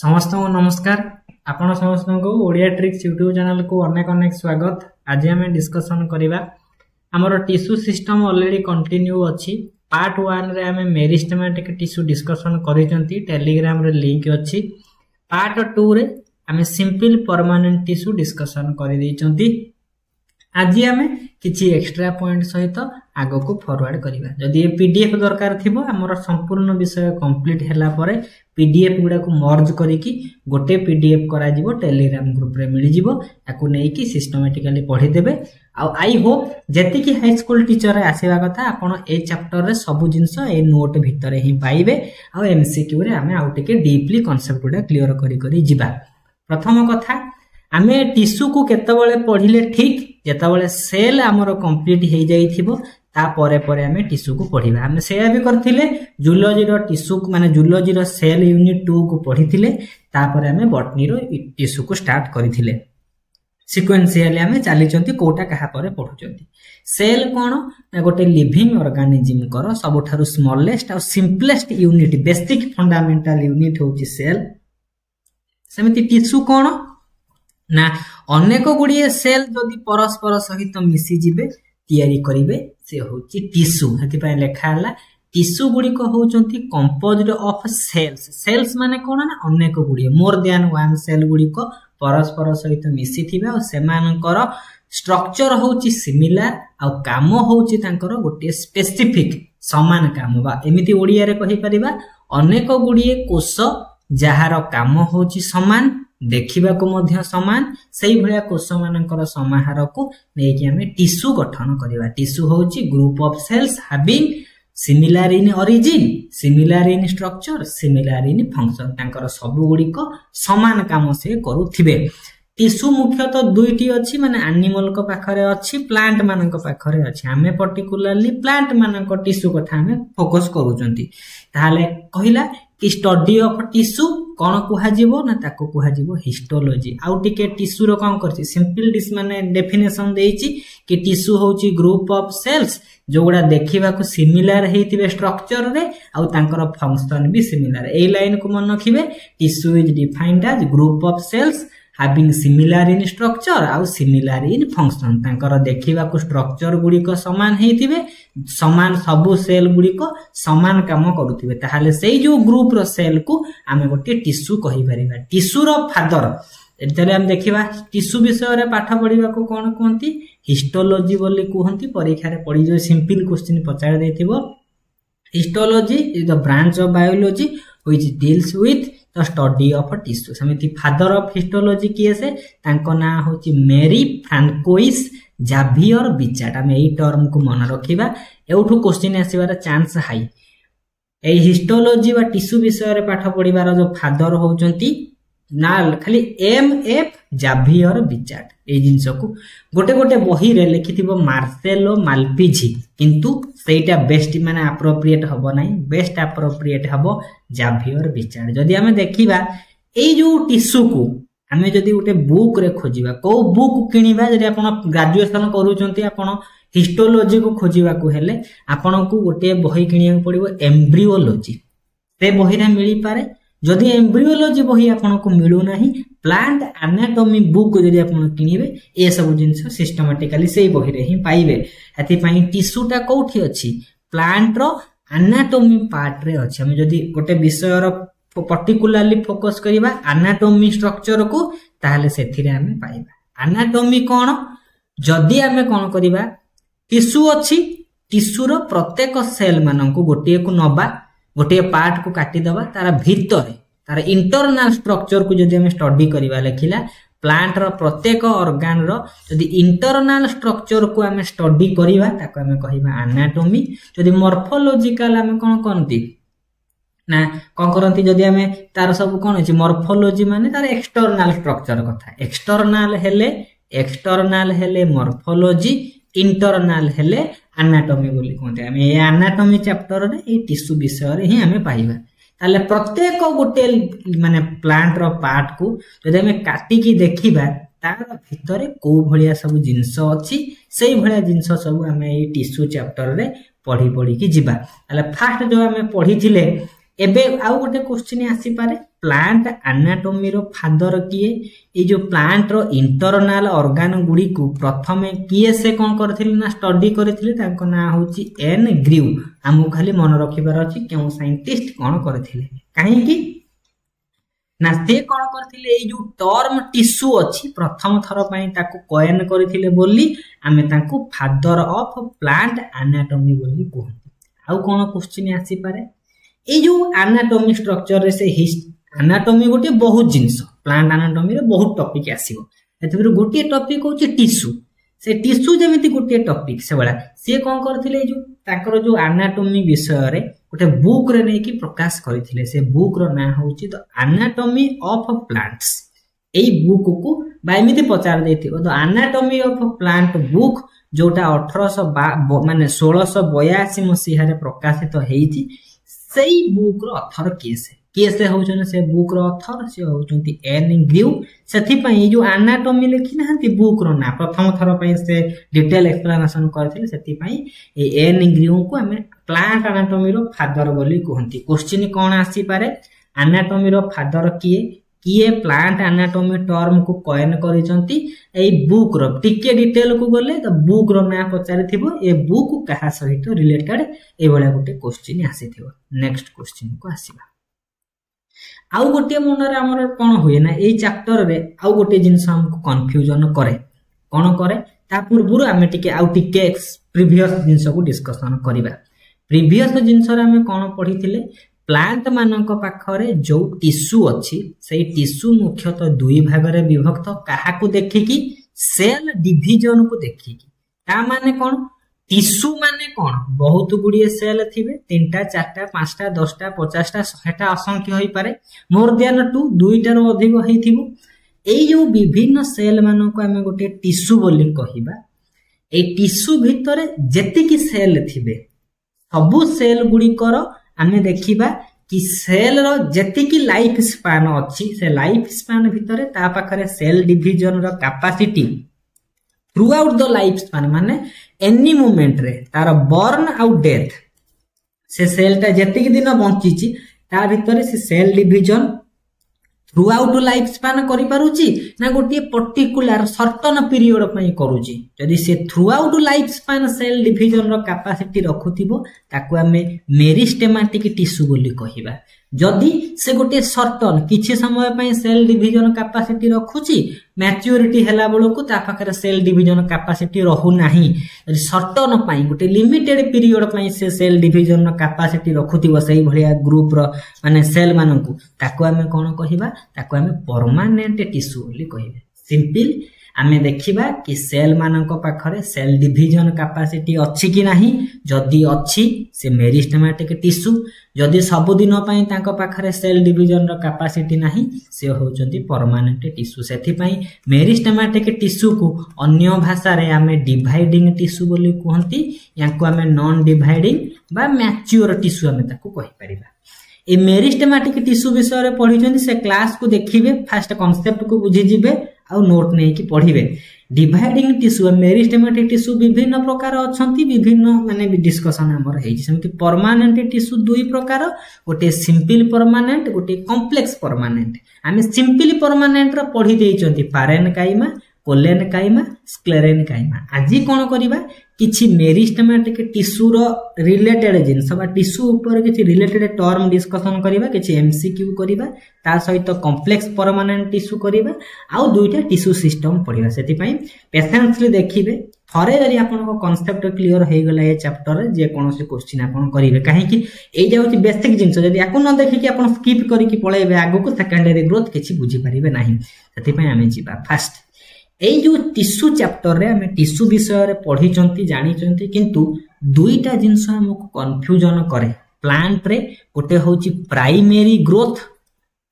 समस्त को नमस्कार। आपण समस्त को ओडिया ट्रिक्स यूट्यूब चैनल को अनेक अनेक स्वागत। आज आम डिस्कसन करवा आमर टिश्यू सिस्टम ऑलरेडी कंटिन्यू अच्छी। पार्ट 1 रे आम मेरिस्टेमेटिक टिश्यू डिस्कसन करिसंती, टेलीग्राम रे लिंक अच्छी। पार्ट 2 रे आम सिंपल परमानेंट टिश्यू डिस्कसन कर दैचंती। आज आम किछि एक्स्ट्रा पॉइंट सहित आगो को फॉरवर्ड करिवा। जदि पीडीएफ दरकार थिबो हमर संपूर्ण विषय कंप्लीट हैला परे पीडीएफ गुडा को मर्ज करिकि गोटे पीडीएफ करा जिवो, टेलीग्राम ग्रुप रे मिलि जिवो। ताकू नै कि सिस्टमैटिकली पढि देबे। आ आई होप जेति कि हाई स्कूल टीचर रे आसीबा कथा आपण ए चैप्टर रे सब जिंस ए नोट भितरे ही पाइबे। आ एमसीक्यू रे आमे आउ टिके डीपली कांसेप्ट गुडा क्लियर करि करि जिबा। प्रथम कथा आमे टिश्यू को केतबेले पढिले ठीक जेतबेले सेल हमरो कंप्लीट हे जाइथिबो ता परे परे आमे टिश्यू को पढिबा। आमे सेया भी करथिले जूलॉजी रो टिश्यू माने जूलॉजी रो सेल यूनिट 2 को पढिथिले, ता परे आमे बॉटनी रो टिश्यू को स्टार्ट करिथिले। सीक्वेंशियली आमे चालिचंती कोटा कहा परे पढुचंती। सेल कोन ना गोटे लिविंग ऑर्गेनिज्म करो सबठारु स्मॉलेस्ट और simplest unit, basic fundamental unit होची सेल। सेमिति टिश्यू कोन ना अनेक गुड़िए सेल जदि परस्पर सहित मिसी जिबे तैयारी करिवे से होची टिश्यू। हेति पय लेखा हला टिश्यू गुडी को होचंती कंपोज्ड ऑफ सेल्स। सेल्स माने कोन ना अनेक गुड़िए मोर देन वन सेल गुडी को परस्पर सहित मिसी थिबे और सेमानकर स्ट्रक्चर होची सिमिलर आ काम होची तांकर गोटे स्पेसिफिक समान काम। बा एमिति ओडिया रे कहि परिबा अनेक गुड़िए कोष जहार काम होची समान, देखिबा को मध्य समान, सेही भलिया कोष मानकर समाहार को नेकी हमें टिश्यू गठन करिवा। टिश्यू होची group of sales having similar in origin, similar in structure, similar in function. तांकर सब गुडी को समान काम से करूथिबे। टिश्यू मुख्यतः दुईटी अछि, माने एनिमल को पाखरे अछि, प्लांट मानक पाखरे अछि। हमें पर्टिकुलरली प्लांट मानक टिश्यू कथा हमें फोकस करूचंती। ताहाले कहिला कि स्टडी ऑफ टिश्यू कोन कुहा जिवो ना ताको कुहा जिवो हिस्टोलॉजी। आउ टिके टिश्यू रो कोन करछि सिंपल डिस माने डेफिनेशन देइछि कि टिश्यू होछि ग्रुप ऑफ सेल्स जोगुडा देखिबा को सिमिलर हेतिबे स्ट्रक्चर रे आउ तांकर फंक्शन भी सिमिलर। ए लाइन को मन रखिबे tissue is defined as group of cells having similar in structure आउ similar in function। तांकर देखिबा को स्ट्रक्चर गुडी को समान हेतिबे, समान सबु सेल गुडी को समान काम करूथिबे। ताहाले सेही जो ग्रुप रो सेल को आमे गोटे टिश्यू कहि परिबा। टिश्यू रो फादर एतले हम देखिबा टिश्यू विषय रे पाठ पढिबा को कोन कोंती हिस्टोलॉजी बोली कहंती। परीक्षा रे पढि जो सिंपल क्वेश्चन पचार देथिबो। Histology is the branch of biology which deals with the study of tissue. समिति फादर ऑफ हिस्टोलॉजी किए से तांको ना होची मेरी फ्रांकोइस जाभियर बिचार्ड। हम एई टर्म को मन रखिबा, एउठु क्वेश्चन आसीबार चांस हाई। ए हिस्टोलॉजी वा टिश्यू विषय रे पाठ पढिबार जो फादर होचंती ना खाली एम एफ जाभियर बिचार्ड। ए जिंस को गोटे गोटे बही रे लिखिथिबो मार्सेलो माल्पिजी, किंतु सेटा बेस्ट माने एप्रोप्रिएट हबो नाही। बेस्ट एप्रोप्रिएट हबो जाभियर बिचार्ड। जदि हमें देखिबा ए जो टिश्यू को हमें जदि गोटे बुक रे खोजिबा, को बुक किनिबा, जदि आपण ग्रेजुएशन करूचंती आपण हिस्टोलॉजी को खोजिबा को हेले आपण को गोटे बही किनिया पड़िबो एम्ब्रियोलॉजी। से बही रे मिली पारे। जदि एम्ब्रियोलॉजी बही आपण को मिलू नाही, प्लांट एनाटॉमी बुक जदि आपण किनिबे ए सब जिंस सिस्टमैटिकली सेही बही रे ही पाइबे। हेति पई टिश्यू टा कोठी अछि प्लांट रो एनाटॉमी पार्ट रे अछि। हम जदि गोटे विषय रो पर्टिकुलरली फोकस करिबा एनाटॉमी स्ट्रक्चर को ताहाले सेथि रे हमें पाइबा। एनाटॉमी कोन जदि हमें कोन करिबा टिश्यू अछि, टिश्यू रो प्रत्येक सेल मानन को गोटे को नबा, गोटे पार्ट को काटी दबा, तार भीतर तार इंटरनल स्ट्रक्चर को जदि हम स्टडी करिबा लेखिला प्लांट रो प्रत्येक ऑर्गन रो जदि इंटरनल स्ट्रक्चर को हम स्टडी करिबा ताको हम कहिबा एनाटॉमी। जदि मॉर्फोलॉजिकल हम कोन कोनती ना कोन करंती जदि हम तार सब कोन अछि मॉर्फोलॉजी माने तार एक्सटर्नल स्ट्रक्चर कथा। एक्सटर्नल हेले मॉर्फोलॉजी, इंटरनल हेले एनाटॉमी बोली कहते। हम ए एनाटॉमी चैप्टर रे ए टिश्यू विषय रे ही हमें पाइबा। ताले प्रत्येक गोटे माने प्लांट रो पार्ट को जदि हम काटी की देखिबा तार भितरे को भलिया सब जिंस अछि, सेही भलिया जिंस सब हमें ए टिश्यू चैप्टर रे पढी की जिबा। ताले फर्स्ट जो हमें पढी थिले एबे आउ गोटे क्वेश्चन आसी पारे प्लांट एनाटॉमी रो फादर किए ए जो प्लांट रो इंटरनल ऑर्गन गुडी को प्रथमे किए से कोन करथिले ना स्टडी करथिले ताको ना होची एन ग्रीव हमु खाली मन रखिबार अछि केउ साइंटिस्ट कोन करथिले काहे कि ना से कोन करथिले ए जो टर्म टिश्यू अछि प्रथम थर पई ताको कॉइन करथिले बोली आमे ताको फादर ऑफ प्लांट एनाटॉमी बोली कहंती आउ कोन क्वेश्चन आसी पारे ए जो एनाटॉमी स्ट्रक्चर रे से एनाटॉमी गोटे बहुत जिंस प्लांट एनाटॉमी रे बहुत टॉपिक आसीबो एतबिर गोटे टॉपिक होची टिश्यू से टिश्यू जेमिति गोटे टॉपिक से बडा से कोन करथिले जो ताकर जो एनाटॉमी विषय रे गोटे बुक रे नै कि प्रकाश करथिले से बुक रो ना होची द एनाटॉमी ऑफ प्लांट्स ए बुक को बायमिति पचार देथिबो the anatomy of plant book जोटा 1800 माने 1682 मसीहा रे प्रकाशित हेइची सेई बुक रो ऑथर केसे होचन से बुक रो ऑथर से होचंती एन ग्रीव सेथि पई जो एनाटॉमी लिखि नाहंती बुक रो ना प्रथम थर पई से डिटेल एक्सप्लेनेशन करथिले सेथि पई ए एन ग्रीव को हमें प्लांट एनाटॉमी रो फादर बोली कहंती क्वेश्चन कोन आसी पारे एनाटॉमी रो फादर किए प्लांट एनाटॉमी टर्म को कॉइन करिसंती ए बुक रो टिके डिटेल को गले त बुक रो ना पचारिथिबो ए बुक कहा सहित रिलेटेड ए बळा गोटे क्वेश्चन आसीथिबो नेक्स्ट क्वेश्चन को आसीबा आउ गोटे मनरे हमर कोन होय ना ए चैप्टर रे आउ गोटे जिंस हमको कंफ्यूजन करे कोन करे ता पूर्वरु हमें टिके आउ टिके प्रीवियस जिंस को डिस्कशन करिबा प्रीवियस जिंस रे हमें कोन पढिथिले प्लांट मानक पाखरे जो टिश्यू अछि सेई टिश्यू मुख्यतः दुई भाग रे विभक्त काहा को देखिकी सेल डिवीजन को देखिकी ता माने कोन टिश्यू माने कोन बहुत गुडी सेल थिबे 3टा 4टा 5टा 10टा 50टा 100टा असंख्य होई पारे मोर देन टू दुईटा रो अधिक हेथिबो एई जो विभिन्न सेल मानको हमें गोटे टिश्यू बोली कहिबा ए टिश्यू भितरे जेति की सेल थिबे सबु सेल गुडी कर हमें देखिबा कि सेल रो जेति की लाइफ स्पैन अछि से लाइफ स्पैन भितरे ता पाखरे सेल डिवीजन रो capacity throughout the life span माने एनी मोमेंट रे तार बर्न आउट डेथ से सेल ता जेति की दिन बंचीची ता भितरे से cell division throughout life span करि पारुची ना गोटे पर्टिकुलर सर्टन पीरियड पई करूची जदि से throughout life span cell division रो कैपेसिटी रखुथिबो ताको हमें मेरिस्टेमेटिक टिश्यू बोली कहिबा जदि से गोटे सर्टन किछि समय पई सेल डिवीजन कैपेसिटी रखुची मैच्योरिटी हैला बेलको ता पाखरे सेल डिवीजन कैपेसिटी रहू नाही सर्टन पई गोटे लिमिटेड पीरियड पई से सेल डिवीजन कैपेसिटी रखुथिबो सही भलिया ग्रुप रो माने सेल माननकु ताको हमें कोन कहिबा ताको हमें परमानेंट टिश्यू बोली कहिबा सिंपल आमे देखिबा कि सेल मानक पाखरे सेल डिवीजन कैपेसिटी अछि कि नाही जदि अछि से मेरिस्टेमेटिक टिश्यू जदि सब दिन पई तांको पाखरे सेल डिवीजन रो कैपेसिटी नाही से होचंती परमानेंट टिश्यू सेथि पई मेरिस्टेमेटिक टिश्यू को अन्य भाषा रे आमे डिवाइडिंग टिश्यू बोली कहंती याको आमे नॉन डिवाइडिंग बा मैच्योर टिश्यू आमे ताको कहि परिबा ए मेरिस्टेमेटिक टिश्यू विषय रे पढिचंती से क्लास को देखिबे फर्स्ट कांसेप्ट को बुझि जिबे आउ नोट नै कि पढिबे डिवाइडिंग टिश्यू मेरिस्टेमेटिक टिश्यू विभिन्न प्रकार अछंती विभिन्न माने डिस्कशन हमर हेछि समिति परमानेंट टिश्यू दुई प्रकार गोटे सिंपल परमानेंट गोटे कॉम्प्लेक्स परमानेंट आमे सिंपल परमानेंट रो पढि देइचंती पारेनकाइमा कोलेनकाइमा स्क्लेरेनकाइमा आजि कोन करिबा किछि मेरिस्टेमेटिक टिश्यू रो रिलेटेड जिंस बा टिश्यू ऊपर किछि रिलेटेड टर्म डिस्कशन करिबा किछि एमसीक्यू करिबा ता सहित कॉम्प्लेक्स परमानेंट टिश्यू करिबा आ दुईटा टिश्यू सिस्टम पढिबा सेति पई पेशेंसली देखिबे थरे जरी आपन को कांसेप्ट क्लियर हे गेला ए चैप्टर रे जे कोनोसी क्वेश्चन आपन करिवे काहे कि ए जाउची बेसिक जिंस जदी आको न देखि कि आपन स्किप करि कि पळेबे आगो को सेकेंडरी ग्रोथ किछि बुझी परिबे नाही सेति पई आमे जिबा फर्स्ट ए जो टिश्यू चैप्टर रे हमें टिश्यू विषय रे पढी चंती जानि चंती किंतु दुईटा जिंस हमको कंफ्यूजन करे प्लांट रे गोटे होची प्राइमरी ग्रोथ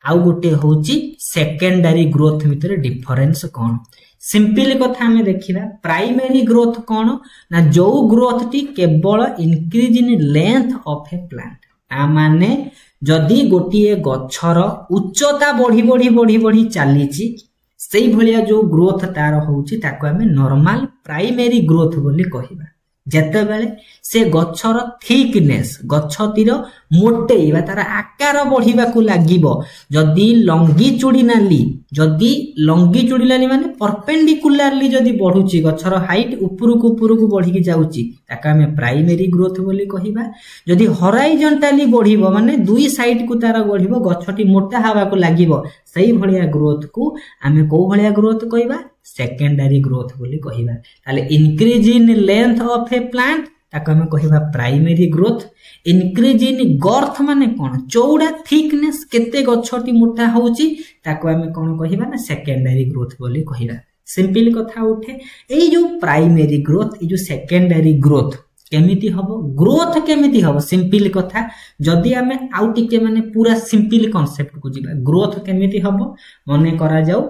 आउ गोटे होची सेकेंडरी ग्रोथ भितर डिफरेंस कोन सिंपल कथा हमें देखिबा प्राइमरी ग्रोथ कोन ना जो ग्रोथ टी केवल increase in length of a plant आ माने जदी गोटिए गछर उच्चता बढ़ी बढ़ी बढ़ी बढ़ी चलीची सेई भलिया जो ग्रोथ तार होउची ताको हमें नॉर्मल प्राइमरी ग्रोथ बोली कहिबा जेते बेले से गछर थिकनेस गछतिर मोटेइबा तार आकार बढ़िबाकू लागिबो जदी लंगीचुडिनाली माने परपेंडिकुलारली जदी बढ़ुची गछर हाइट उपरकू बढ़िकी जाउची ताका हमें प्राइमरी ग्रोथ बोली कहिबा जदी हॉराइजॉन्टली बढ़िबो माने दुई साइड को तार बढ़िबो गछटी मोटा हवाकू लागिबो सही भलिया ग्रोथ को हमें को भलिया ग्रोथ कहिबा सेकेंडरी ग्रोथ बोली कहिबा ताले increase in length of a plant ताको हमें कहिबा primary growth increase in girth माने कोन चौड़ा थिकनेस केते गछटी मोटा होउची ताको हमें कोन कहिबा ना सेकेंडरी ग्रोथ बोली कहिबा सिंपल कथा उठे ए जो प्राइमरी ग्रोथ ए जो सेकेंडरी ग्रोथ केमिति हबो ग्रोथ केमिति हबो सिंपल कथा जदी हमें आउ टिके माने पूरा सिंपल कांसेप्ट को जिबा ग्रोथ केमिति हबो मने करा जाऊ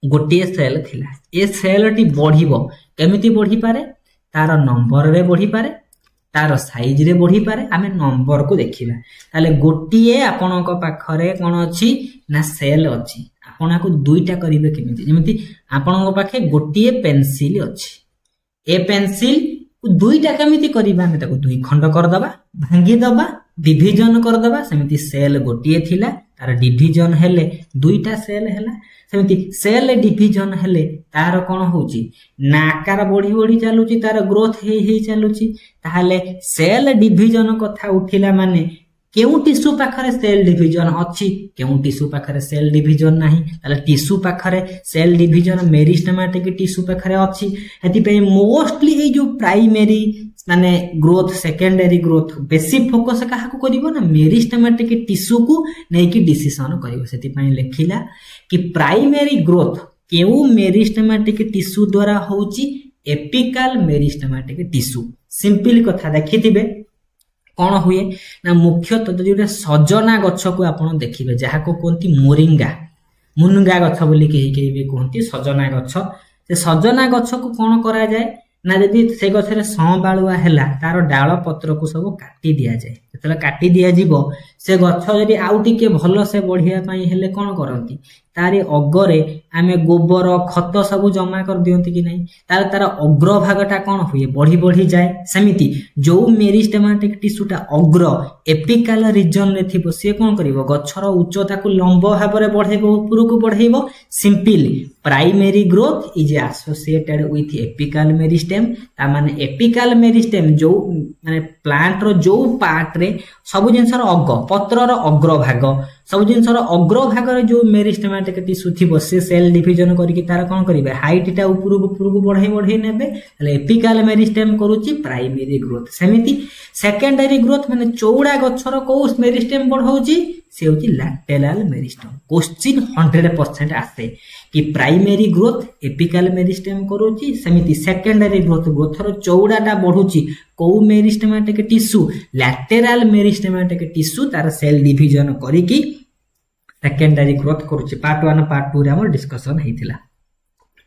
गोटे सेल थिला ए सेल टी बढ़िबो केमिति बढ़ी पारे तार नंबर रे बढ़ी पारे तार साइज रे बढ़ी पारे आमे नंबर को देखिबा ताले गोटिए आपनक पाखरे कोन अछि ना सेल अछि आपनको दुईटा करिवे केमिति जेमिति आपनक पाखे गोटिए पेंसिल अछि ए पेंसिल दुईटा केमिति करिबा हमें ताको दुई खंड कर दबा भांगी दबा डिवीजन कर दबा सेमिति सेल गोटिए थिला तार डिवीजन हेले दुईटा सेल हैला सेमिति सेल डिवीजन हेले तार कोन होउची ना आकार बढ़ी बढ़ी चालुची तार ग्रोथ हे चालुची ताहाले सेल डिवीजन कथा उठिला माने केउ टिश्यू पाखरे सेल डिवीजन अछि केउ टिश्यू पाखरे सेल डिवीजन नाही ताले टिश्यू पाखरे सेल डिवीजन मेरिस्टेमेटिक टिश्यू पाखरे अछि हेति पे मोस्टली ए जो प्राइमरी माने ग्रोथ सेकेंडरी ग्रोथ बेसी फोकस काहा को करिवो ना मेरिस्टेमेटिक टिश्यू को नै कि डिसीजन करिवो सेति पई लेखिला कि प्राइमरी ग्रोथ केउ मेरिस्टेमेटिक टिश्यू द्वारा होउची एपिकल मेरिस्टेमेटिक टिश्यू सिंपल कथा देखिथिबे कोन हुए ना मुख्यतः जोटा सजना गछ को आपण देखिबे जहा को कोंती मुनगा गछ बोली केही भी कोंती सजना गछ से सजना गछ को कोन करा जाय ना जदी से गछरे संबाळुआ हैला तार डाळ पत्र को सब काटी दिया जाय जतले काटी दिया जीवो से गछ जदी आउ टिके भलो से बढ़िया पई हेले कोन करंती तारे अगरे आमे गोबर खत सब जमा कर दियंती कि नहीं तार अग्र भागटा कोन हुए बढ़ी बढ़ी जाए समिति जो मेरिस्टेमेटिक टिश्यूटा अग्र एपिकल रीजन रे थिबो से कोन करिवो गछर उच्चता को लंब भाबरे बढ़ेबो ऊपर को बढ़ेबो simple primary growth is associated with apical meristem ता माने एपिकल मेरिस्टेम जो माने प्लांट रो जो पार्ट रे सब जिंसर अग्र पत्र रो अग्र भाग सब जिंसर अग्र भाग रे जो मेरिस्टेमेटिक टिश्यू थिबो से सेल डिवीजन करके तार कोन करिवे हाइट टा ऊपर को बढ़ई नेबे तले एपिकल मेरिस्टेम करूची प्राइमरी ग्रोथ सेमिति सेकेंडरी ग्रोथ माने चौड़ा गछर को मेरिस्टेम बढ़ौची से होची लैटेरल मेरिस्टेम क्वेश्चन 100% आसे कि प्राइमरी ग्रोथ एपिकल मेरिस्टेम करूची सेमिति सेकेंडरी ग्रोथर चौड़ाटा बढ़ुची को मेरिस्टेमेटिक टिश्यू लैटेरल मेरिस्टेमेटिक टिश्यू तार सेल डिवीजन करिकी सेकेंडरी ग्रोथ करूची पार्ट 1 पार्ट 2 रे हमर डिस्कशन हेतिला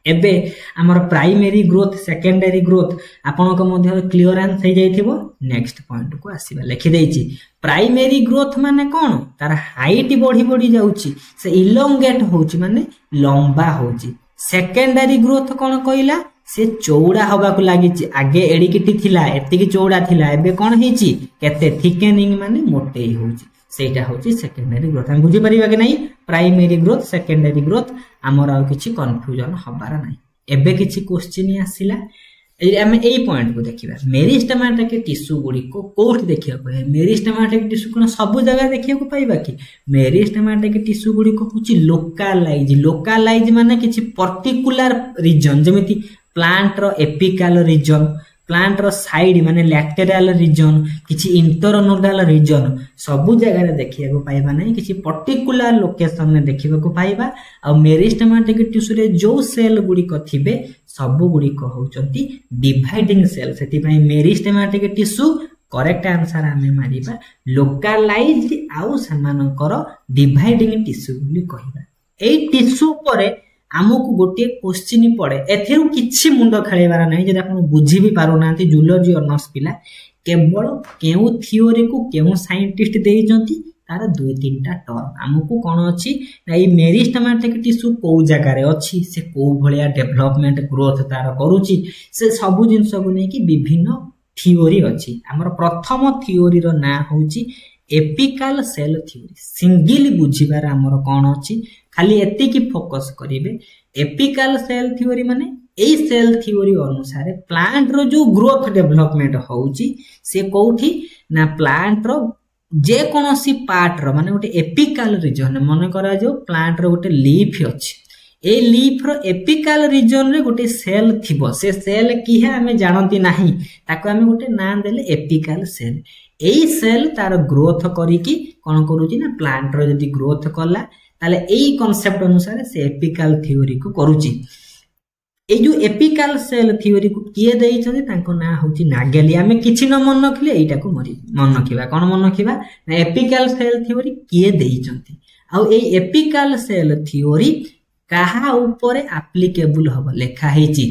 एबे हमर प्राइमरी ग्रोथ सेकेंडरी ग्रोथ आपनको मध्ये क्लियरेंस हे जाइथिबो नेक्स्ट पॉइंट को आसीबा लिखि देइची प्राइमरी ग्रोथ माने कोन तार हाइट बढ़ी बढ़ी जाउची से इलोंगेट होउची माने लंबा होउची सेकेंडरी ग्रोथ कोन कहिला से चौड़ा हबा को लागिची आगे एडिकिटी थिला एतिकी चौड़ा थिला एबे कोन हेची केते थिकेनिंग माने मोटे होउची सेटा होची सेकेंडरी ग्रोथ हम बुझी परिबा कि नहीं प्राइमरी ग्रोथ सेकेंडरी ग्रोथ हमर आ किछि कंफ्यूजन हबार नहीं एबे किछि क्वेश्चन आसिला हम ए पॉइंट को देखिबा मेरिस्टेमेटिक टिश्यू गुडी को कोठ देखिया को मेरिस्टेमेटिक टिश्यू कोन सब जगह देखिया को पाइबा कि मेरिस्टेमेटिक टिश्यू गुडी को होची लोकलाइज माने किछि पर्टिकुलर रीजन जेमिति प्लांट रो एपिकल रीजन प्लांट रो साइड माने लैटेरल रीजन किछि इंटरनोडल रीजन सब जगह रे देखिया को पाइबा नहीं किछि पर्टिकुलर लोकेशन में देखिबा को पाइबा आ मेरिस्टेमेटिक टिश्यू रे जो सेल गुडी को थिबे सब गुडी को होचंती डिवाइडिंग सेल सेति पई मेरिस्टेमेटिक टिश्यू करेक्ट आंसर हमें मारिबा लोकलाइज्ड आउ समानकर डिवाइडिंग टिश्यू बोली कहिबा ए टिश्यू परे आमको गोटे क्वेश्चन पड़े एथिरु किछि मुंड खेलेबार नहीं जे आपण बुझी भी पारो नांती जूलॉजी ऑनर्स पिला केवल केउ थ्योरी को केउ साइंटिस्ट देइजंती तार 2-3टा टर्म हमको कौन अच्छी ना ये मेरिस्टेमेटिक टिश्यू को जगार अच्छी से को भलिया डेवलपमेंट ग्रोथ तार करूची से सब जिनस को लेकिन विभिन्न थियोरी अच्छी आमर प्रथम थियोरी रो ना होची एपिकल सेल थियोरी सिंगल बुझीबार आमर कौन अच्छी खाली एतिकी फोकस करिवे एपिकल सेल थियोरी माने एई सेल थियोरी अनुसार प्लांट रो जो ग्रोथ डेवलपमेंट होउची से कोठी ना प्लांट रो जे कोनोसी पार्ट रो माने गोटे एपिकल रीजन मन करा जो प्लांट रो गोटे लीफ अछि ए लीफ रो एपिकल रीजन रे गोटे सेल थिबो से सेल की है हमें जानती नाही ताको हमें गोटे नाम देले एपिकल सेल एई सेल तार ग्रोथ करिकी कोन करूची ना प्लांट रो जदी ग्रोथ कला ताले एई कांसेप्ट अनुसार से एपिकल थियोरी को करूची ए जो एपिकल सेल थियोरी को किए देई छथि तांको ना होची नागेली हमें किछि न मन रखले एटा को मन रखिबा कोन मन रखिबा ना एपिकल सेल थियोरी किए देई छथि आ ए एपिकल सेल थियोरी कहा ऊपर एप्लीकेबल हबो लेखा हेची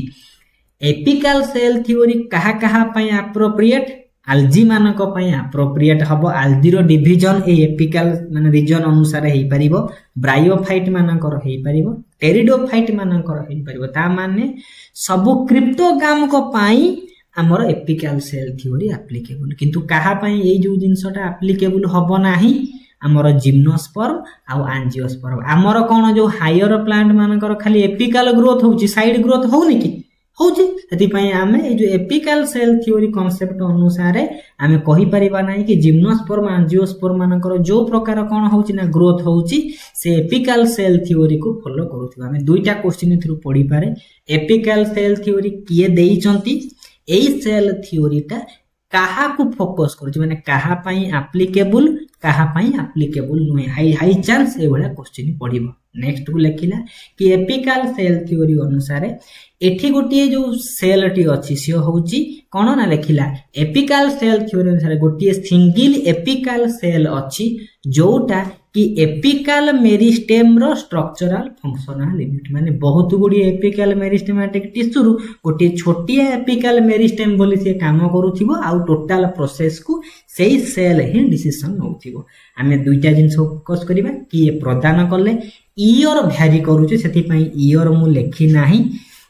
एपिकल सेल थियोरी कहा पय एप्रोप्रिएट आल्जी मानक पय एप्रोप्रिएट हबो आल्जी रो डिवीजन ए एपिकल माने रीजन अनुसार हेई परिबो ब्रायोफाइट मानकर हेई परिबो टेरिडोफाइट मानकर हेई परिबो ता माने सब क्रिप्टोगाम को पाई हमर एपिकल सेल थियोरी एप्लीकेबल किंतु कहा पय ए जो जिंसटा एप्लीकेबल हबो नाही हमर जिम्नोस्पर्म आ एंजियोस्पर्म हमर कोन जो हायर प्लांट मानकर खाली एपिकल ग्रोथ होउची साइड ग्रोथ होउनी की होउची सेति पय आमे ए जो एपिकल सेल थियोरी कांसेप्ट अनुसार आमे कहि परिबा नाही कि जिम्नोस्पर्म एंजियोस्पर्म मानकर जो प्रकार कोन होउची ना ग्रोथ होउची से एपिकल सेल थियोरी को फॉलो करूथबा आमे दुईटा क्वेश्चन थ्रू पढी पारे एपिकल सेल थियोरी किए देई चंती एई सेल थियोरीटा कहा को फोकस करूची माने कहा पई एप्लीकेबल कहा पई एप्लीकेबल नुहे हाई चांस ए वाला क्वेश्चन पढिबो नेक्स्ट को लेखिला कि एपिकल सेल थियोरी अनुसार एठी गोटिए जो सेल टी अछि से होउची कोन ना लेखिला एपिकल सेल थियोरी अनुसार गोटिए सिंगल एपिकल सेल अछि जोटा कि एपिकल मेरिस्टेम रो स्ट्रक्चरल फंक्शनल यूनिट माने बहुत गुडी एपिकल मेरिस्टेमेटिक टिश्यू रु गोटिए छोटिया एपिकल मेरिस्टेम बोली से काम करूथिबो आ टोटल प्रोसेस को सेही सेल ही डिसीजन नउथिबो हमें दुईटा जिंस फोकस करिबा कि प्रदान करले ईयर भ्यारी करूचे सेति पई ईयर मु लेखि नाही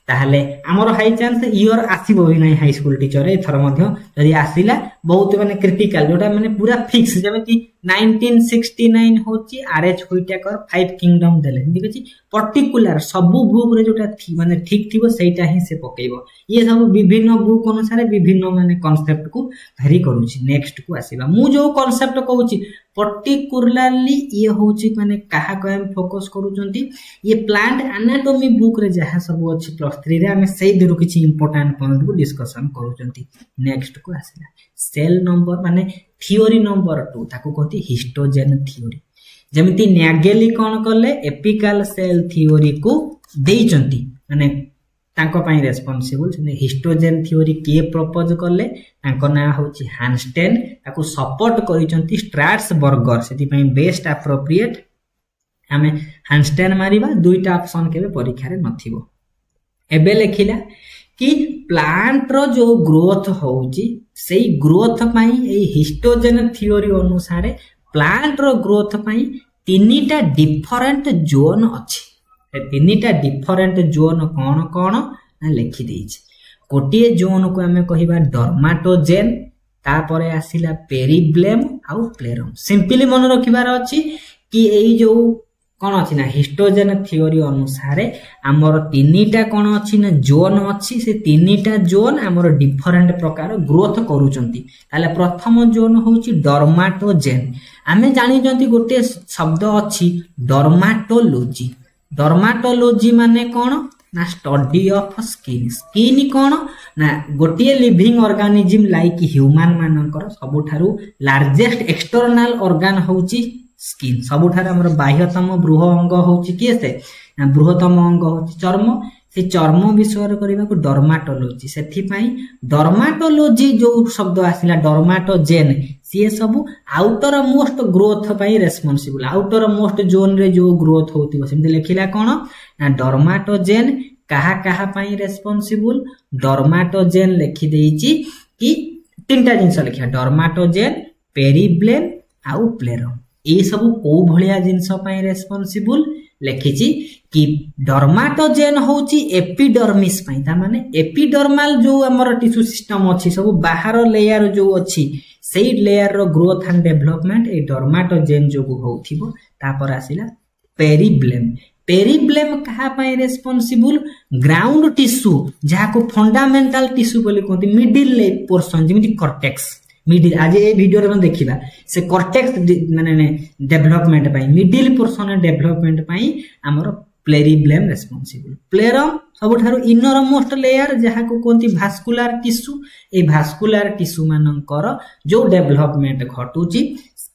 ताहले हमर हाई चांस ईयर आसीबो भी नाही हाई स्कूल टीचर एथर मध्य जदी आसीला बहुत माने क्रिटिकल जोटा माने पूरा फिक्स जेमेति 1969 होची आरएच हुइटेकर 5 किंगडम देले ठीक अछि पर्टिकुलर सब बुक रे जोटा माने ठीक थिबो सेटा ही से पकेइबो ये सब विभिन्न बुक अनुसार विभिन्न माने कांसेप्ट को भरी करूची नेक्स्ट को आसीबा मु जो कांसेप्ट कहूची पर्टिकुलरली ये होची माने कहा को फोकस करूचंती ये प्लांट एनाटॉमी बुक रे जहा सब अछि +3 रे हमें सही दिरु किछि इंपोर्टेंट पॉइंट को डिस्कशन करूचंती नेक्स्ट को आसीला सेल नंबर माने थियोरी नंबर 2 ताको कहती हिस्टोजेन थियोरी जेमिति न्यागेली कोन करले एपिकल सेल थियोरी को देइचंती माने तांको पई रेस्पोंसिबल से हिस्टोजेन थियोरी के प्रपोज करले तांको ना होची हानस्टेन ताको सपोर्ट करिचंती स्ट्राट्सबर्गर सेति पई बेस्ट एप्रोप्रिएट हमें हानस्टेन मारिबा दुईटा ऑप्शन केबे परीक्षा रे नथिबो एबे लेखिला कि प्लांट रो जो ग्रोथ होउची सेही ग्रोथ पई ए हिस्टोजेन थियोरी अनुसार प्लांट रो ग्रोथ पई तीनटा डिफरेंट जोन अछि ए तीनटा डिफरेंट जोन कोन कोन ना लिखि देछि कोटिए जोन को हमें कहिबा डर्माटोजेन तापरे आसीला पेरिब्लेम आ प्लेरम सिंपली मन रखिबार अछि कि एई जो कोन अछि ना हिस्टोजेन थियोरी अनुसार हमर तीनटा कोन अछि ना जोन अछि से तीनटा जोन हमर डिफरेंट प्रकार ग्रोथ करूचंती ताले प्रथम जोन होछि डर्माटोजेन हमें जानि जंती गोटे शब्द अछि डर्माटोलॉजी डर्माटोलॉजी माने कोन ना स्टडी ऑफ स्किन स्किन कोन ना गोटे लिविंग ऑर्गेनिज्म लाइक ह्यूमन मानकर सबठारु लार्जेस्ट एक्सटर्नल ऑर्गन होछि स्किन सबठार हमर बाह्यतम बृह अंग होछि केसे बृहतम अंग होछि चर्म से चर्म विषय करिबा को डर्माटोलॉजी सेथि पई डर्माटोलॉजी जो शब्द आसिला डर्माटोजेन से सब आउटर मोस्ट ग्रोथ पई रेस्पोंसिबल आउटर मोस्ट जोन रे जो ग्रोथ होतिबो सेमते लेखिला कोन ना डर्माटोजेन कहा कहा पई रेस्पोंसिबल डर्माटोजेन लिखि देइची कि तीनटा जिंस लिखिया डर्माटोजेन पेरिब्लेम आउ प्लेरम ये सब को भलिया जिंस पई रेस्पोंसिबल लिखिछि कि डर्माटोजेन होची एपिडर्मिस पई ता माने एपिडर्माल जो हमर टिश्यू सिस्टम अछि सब बाहर लेयर जो अछि सेई लेयर रो ग्रोथ एंड डेवलपमेंट ए डर्माटोजेन जो होउथिबो तापर आसिला पेरिब्लेम पेरिब्लेम कहा पई रेस्पोंसिबल ग्राउंड टिश्यू जहा को फंडामेंटल टिश्यू बोली कहती मिडिल पोर्शन जेमिति कॉर्टेक्स मिडिल आज ए वीडियो रे हम देखिबा से कॉर्टेक्स माने डेवलपमेंट पई मिडिल पोर्शन डेवलपमेंट पई हमर पेरिब्लेम रेस्पोंसिबल प्लेरम सबठारु इनर मोस्ट लेयर जहा को कहती भास्कुलर टिश्यू ए भास्कुलर टिश्यू मानकर जो डेवलपमेंट घटुची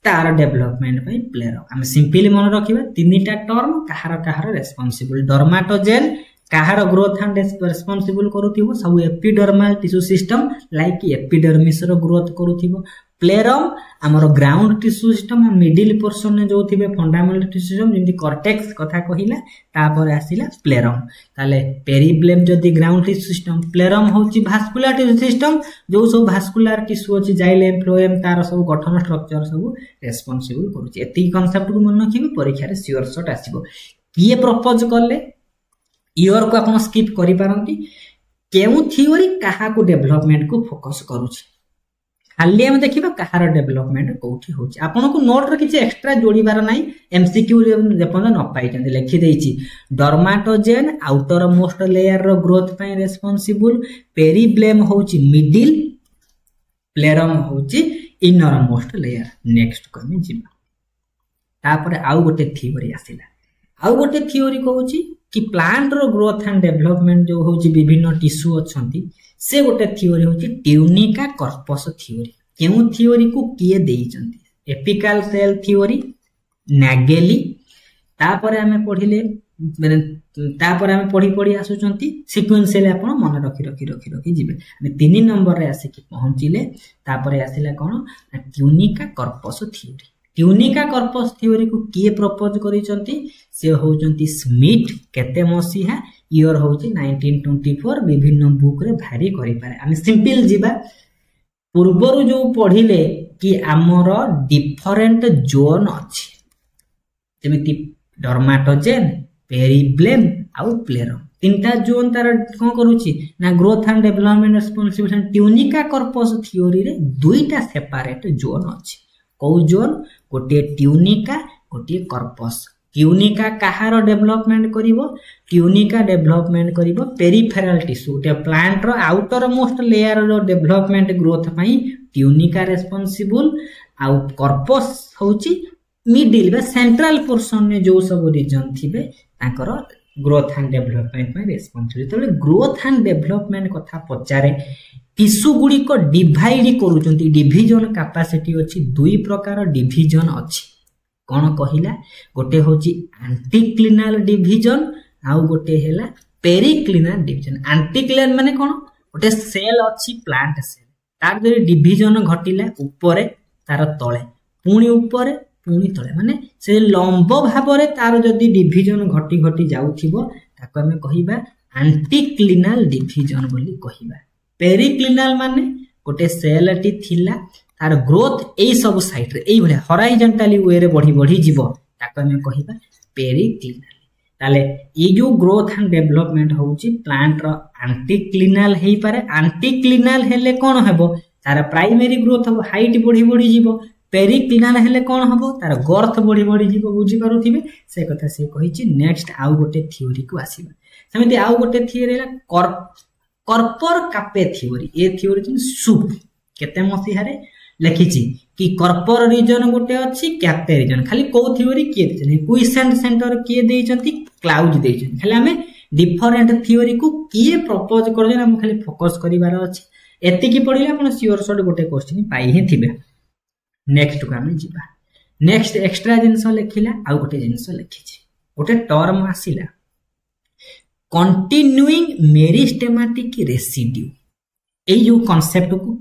तार डेवलपमेंट पई प्लेरम हम सिंपली मन रखिबा तीनटा टर्म कहार रेस्पोंसिबल डर्माटोजेन कहार ग्रोथ एंड रेस्पोंसिबल करूथिबो सब epidermal tissue system like epidermis रो ग्रोथ करूथिबो प्लेरम हमर ground tissue system middle portion ने जो थिबे फंडामेंटल टिश्यू सिस्टम जेंति कॉर्टेक्स कथा कहिला तापर आसिला प्लेरम ताले पेरिब्लेम जदी ग्राउंड टिश्यू सिस्टम प्लेरम होची भास्कुलर टिश्यू सिस्टम जो सब भास्कुलर टिश्यू अछि जाइलेम फ्लोएम तार सब गठन स्ट्रक्चर सब रेस्पोंसिबल करूची एती कांसेप्ट को मन रखिबे परीक्षा रे श्योर शॉट आसीबो किए प्रपोज करले ईयर को आपण स्किप करि पारंती केउ थ्योरी कहा को डेवलपमेंट को फोकस करूची खाली हम देखिबा कहार डेवलपमेंट कोठी होची आपण को नोट रे किछ एक्स्ट्रा जोड़ीबार नै एमसीक्यू रे जेपन न पाइतन लिखि देइची डर्माटोजेन आउटर मोस्ट लेयर रो ग्रोथ पई रेस्पोंसिबल पेरिब्लेम होची मिडिल प्लेरम होची इनर मोस्ट लेयर नेक्स्ट को हम जिबा तापर आउ गोटे थ्योरी आसिला आउ गोटे थ्योरी कहूची कि प्लांट रो ग्रोथ एंड डेवलपमेंट जो होची विभिन्न टिश्यू अछंती से गोटे थ्योरी होची ट्यूनिका कॉर्पस थ्योरी केउ थ्योरी को किए देइचंती एपिकल सेल थ्योरी नागेली तापर हमें पढिले तापर हमें पढी आसुचंती सीक्वेंशियल आपण मन रखी जिबे हम 3 नंबर रे आसी कि पहुंचिले तापर आसिला कोन tunica corpus theory tunica corpus theory को किए प्रपोज करिसंती से होचंती स्मिथ केते मसिहा ईयर होची 1924 विभिन्न बुक रे भारी करि पारे हम सिंपल जिबा पूर्वरु जो पढिले कि हमर डिफरेंट जोन अछि जेमिति डर्माटोजेन पेरिब्लेम आउ प्लेरम तीनटा जोन तार कोन करूची ना growth and development responsible tunica corpus theory रे दुईटा सेपरेट जोन अछि को जोन गोटे ट्यूनिका गोटे कॉर्पस ट्यूनिका कहार डेवलपमेंट करिवो ट्यूनिका डेवलपमेंट करिवो पेरिफेरल टिश्यू ते प्लांट रो आउटर मोस्ट लेयर रो डेवलपमेंट ग्रोथ पई ट्यूनिका रेस्पोंसिबल आउ कॉर्पस होची मिडिल बा सेंट्रल पोर्शन ने जो सब रीजन थिबे ताकर ग्रोथ एंड डेवलपमेंट पई रेस्पोंसिबल तले ग्रोथ एंड डेवलपमेंट कथा पचारे टिश्यू गुडी को डिवाइड करूचंती डिवीजन कैपेसिटी अछि दुई प्रकार डिवीजन अछि कोन कहिला गोटे होची एंटीक्लिनल डिवीजन आउ गोटे हैला पेरिक्लिनल डिवीजन एंटीक्लिनल माने कोन गोटे सेल अछि प्लांट सेल तार जे डिवीजन घटिला ऊपरे तार तळे पुणी ऊपरे पुणी तळे माने से लंब भाबरे तार जदी डिवीजन घटी जाउथिबो ताको हम कहिबा एंटीक्लिनल डिवीजन बोली कहिबा पेरिक्लिनल माने गोटे सेल टी थिला तार ग्रोथ एई सब साइड रे एई भले हॉरिजॉन्टली वे रे बढ़ी जीवो ताको हम कहिबा पेरिक्लिनल ताले ये जो ग्रोथ एंड डेवलपमेंट होउची प्लांट रो एंटीक्लिनल हेई पारे एंटीक्लिनल हेले कोन हेबो तार प्राइमरी ग्रोथ हो हाइट बढ़ी जीवो पेरिक्लिनल हेले कोन हबो तार गर्थ बढ़ी जीवो बुझी पारुथिबे से कथा से कहिची नेक्स्ट आउ गोटे थ्योरी को आसीबा समिति आउ गोटे थ्योरी ला कॉर्पर कापे थ्योरी ए थ्योरी छिन सुप केते मसिहारे लिखिची कि कॉर्पर रीजन गोटे अछि कैपे रीजन खाली को थ्योरी किए देछन क्वेश्चन सेंटर किए देइचंती क्लाउज देइचन खाली हमें डिफरेंट थ्योरी को किए प्रपोज करजन हम खाली फोकस करिवार अछि एति की पढिले आपण श्योर शॉट गोटे क्वेश्चन पाई ही थिबे नेक्स्ट को हम जिबा नेक्स्ट एक्स्ट्रा जिंस लिखिला आ गोटे जिंस लिखिची गोटे टर्म आसीला कंटिन्यूइंग मेरिस्टेमेटिक रेसिड्यू ए जो कांसेप्ट को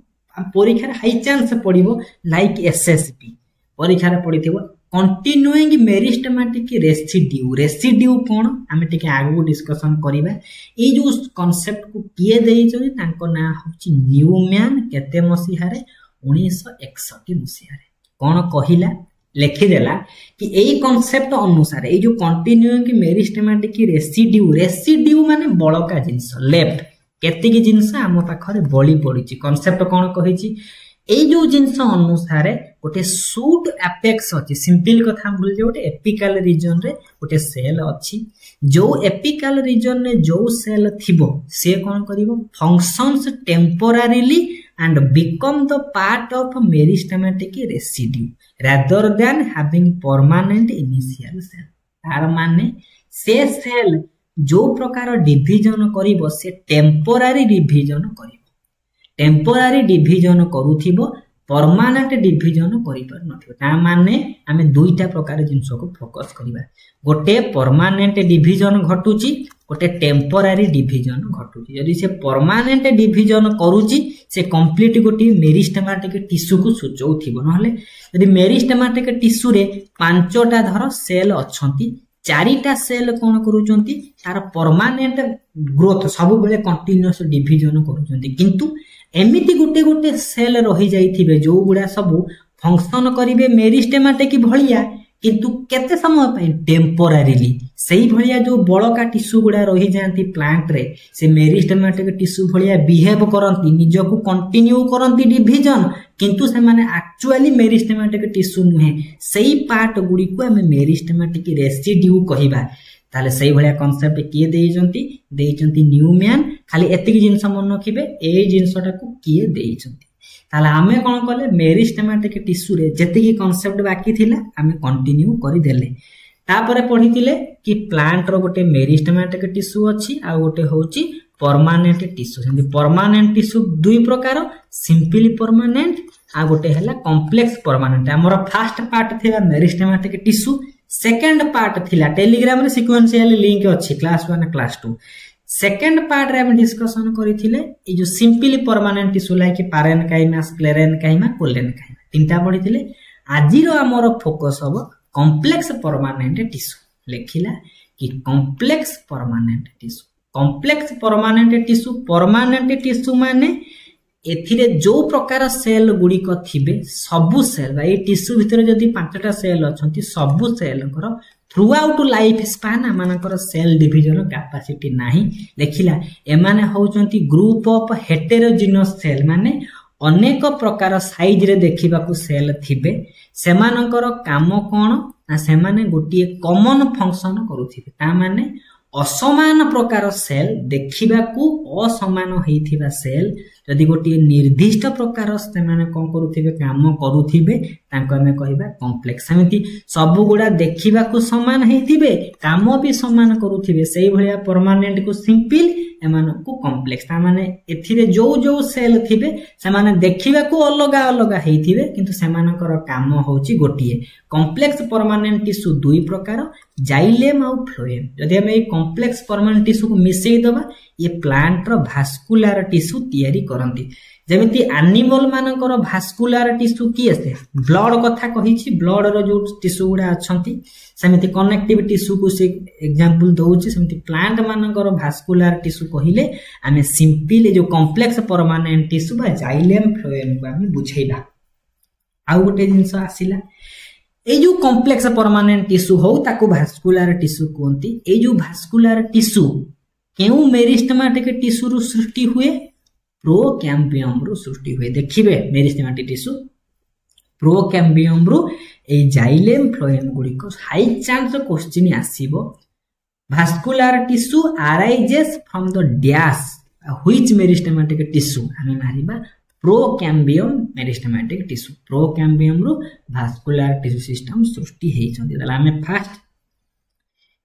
परीक्षा हाई चांस पड़िबो लाइक एसएसबी परीक्षा पड़िथिबो कंटिन्यूइंग मेरिस्टेमेटिक रेसिड्यू कोन हम टिके आगु डिस्कशन करिबा ए जो कांसेप्ट को किए देइ छै तांको ना होची न्यूमैन केते मसिहारे 1961 मसिहारे कोन कहिला लिखिदेला कि यही कॉन्सेप्ट अनुसार ये जो कंटिन्यूइंग मेरिस्टेमेटिक रेसिड्यू माने बळका जिंस लेफ्ट केतिकी जिंस आम पाखरे बळी पड़ी कॉन्सेप्ट कौन कही এই जो जिनस अनुसार गोटे सूट एपेक्स अच्छी सिंपल कथा भूल जे गोटे एपिकल रीजन रे गोटे सेल अच्छी जो एपिकल रीजन रे जो सेल थिबो से कौन करिवो functions temporarily and become the part of meristematic residue rather than having permanent initial cell तार माने से सेल जो प्रकार डिवीजन करिवो से टेम्पोरारी डिवीजन करिवो टेम्पोरारी डिवीजन करूथिबो परमानेंट डिवीजन करि पर नथिबो ता माने आमे दुईटा प्रकार जिंस को फोकस करिबा गोटे परमानेंट डिवीजन घटुची गोटे टेम्पोरारी डिवीजन घटुची यदि से परमानेंट डिवीजन करूची से कंप्लीट गोटे मेरिस्टेमेटिक टिश्यू को सूचौथिबो नहले यदि मेरिस्टेमेटिक टिश्यू रे पांचटा धर सेल अछंती चारिटा सेल कौन करूचंती तार परमानेंट ग्रोथ सब बेले कंटीन्यूअस डिवीजन करूचंती किंतु एमिति गोटे गोटे सेल रही जाइथिबे जो गुडा सब फंक्शन करिवे मेरिस्टेमेटिक भलिया किंतु केते समय पय टेम्पोरारीली सेही भलिया जो बळका टिश्यू गुडा रही जांती प्लांट रे से मेरिस्टेमेटिक टिश्यू भलिया बिहेव करंती निजको कंटिन्यू करंती डिवीजन किंतु से माने एक्चुअली मेरिस्टेमेटिक टिश्यू नुहे सेही पार्ट गुडी को हम मेरिस्टेमेटिक रेसिड्यू कहिबा ताले सही भलिया कांसेप्ट किए देइचंती न्यूमैन खाली एतिक जिंस मन रखिबे ए जिंसटा को किए देइचंती ताले आमे कोन कले मेरिस्टेमेटिक टिश्यू रे जेतिकी कांसेप्ट बाकी थिला आमे कंटिन्यू करि देले तापरे पढितिले कि प्लांट रो गोटे मेरिस्टेमेटिक टिश्यू अछि आ गोटे होची परमानेंट टिश्यू सेंति परमानेंट टिश्यू दुई प्रकार सिंपली परमानेंट आ गोटे हैला कॉम्प्लेक्स परमानेंट हमर फर्स्ट पार्ट थिला मेरिस्टेमेटिक टिश्यू सेकंड पार्ट थिला टेलीग्राम रे सीक्वेंशियल लिंक अछि क्लास 1 क्लास 2 सेकंड पार्ट रे हम डिस्कशन करिथिले ए जो simply permanent tissue like parenchyma sclerenchyma collenchyma तीनटा पढिथिले आजि रो हमर फोकस हबो कॉम्प्लेक्स परमानेंट टिश्यू लिखिला कि कॉम्प्लेक्स परमानेंट टिश्यू माने एथिरे जो प्रकार सेल गुड़िक थिबे सबु सेल ए टिश्यू भितर जदि पांचटा सेल अछंती सबु सेल कर थ्रू आउट लाइफ स्पान आमानकर सेल डिवीजन कैपेसिटी नाही देखिला एमाने होचंती ग्रुप ऑफ हेटेरोजिनस सेल माने अनेक प्रकार साइज रे देखिबा को सेल थिबे सेमानकर काम कोन ना सेमाने गोटिए कॉमन फंक्शन करूथिबे ता माने असमान प्रकार सेल देखिबा को असमान हेइथिबा सेल यदि गोटे निर्दिष्ट प्रकार से माने कोन करूथिबे काम करूथिबे तांको हमें कहिबा कॉम्प्लेक्स समिति सब गुडा देखिबा को समान हेइथिबे काम भी समान करूथिबे सेही भलिया परमानेंट को सिंपल एमान को कॉम्प्लेक्स ता माने एथिरे जो जो सेल थिबे से माने देखिबा को अलग अलग हेइथिबे किंतु सेमानकर काम होची गोटिए कॉम्प्लेक्स परमानेंट टिश्यू दुई प्रकार जाइलेम और फ्लोएम यदि हम ए कॉम्प्लेक्स परमानेंट टिश्यू को मिसेई दबा ये प्लांट रो भास्कुलर टिश्यू तयारी करंती जेमिति एनिमल मानकर भास्कुलर टिश्यू की आसे ब्लड कथा कहिछि ब्लड रो जो टिश्यू गुडा अछंती सेमिति कनेक्टिव टिश्यू को से एग्जांपल दउछि सेमिति प्लांट मानकर भास्कुलर टिश्यू कहिले आमे सिंपल जो कॉम्प्लेक्स परमानेंट टिश्यू बा जाइलेम फ्लोएम को आमे बुझैबा आ गोटे जिंस आसिला ए जो कॉम्प्लेक्स परमानेंट टिश्यू हो ताको भास्कुलर टिश्यू कोंती ए जो भास्कुलर टिश्यू केउ मेरिस्टेमेटिक टिश्यू रु सृष्टि हुए प्रोकैम्बियम रु सृष्टि हुए देखिबे मेरिस्टेमेटिक टिश्यू प्रोकैम्बियम रु ए जाइलेम फ्लोएम गुडी को हाई चांस क्वेश्चन आसीबो vascular tissue arises from the dash which meristematic tissue हमें मारिबा प्रोकैम्बियम मेरिस्टेमेटिक टिश्यू प्रोकैम्बियम रु भास्कुलर टिश्यू सिस्टम सृष्टि हेइछन्ती दला हमें फास्ट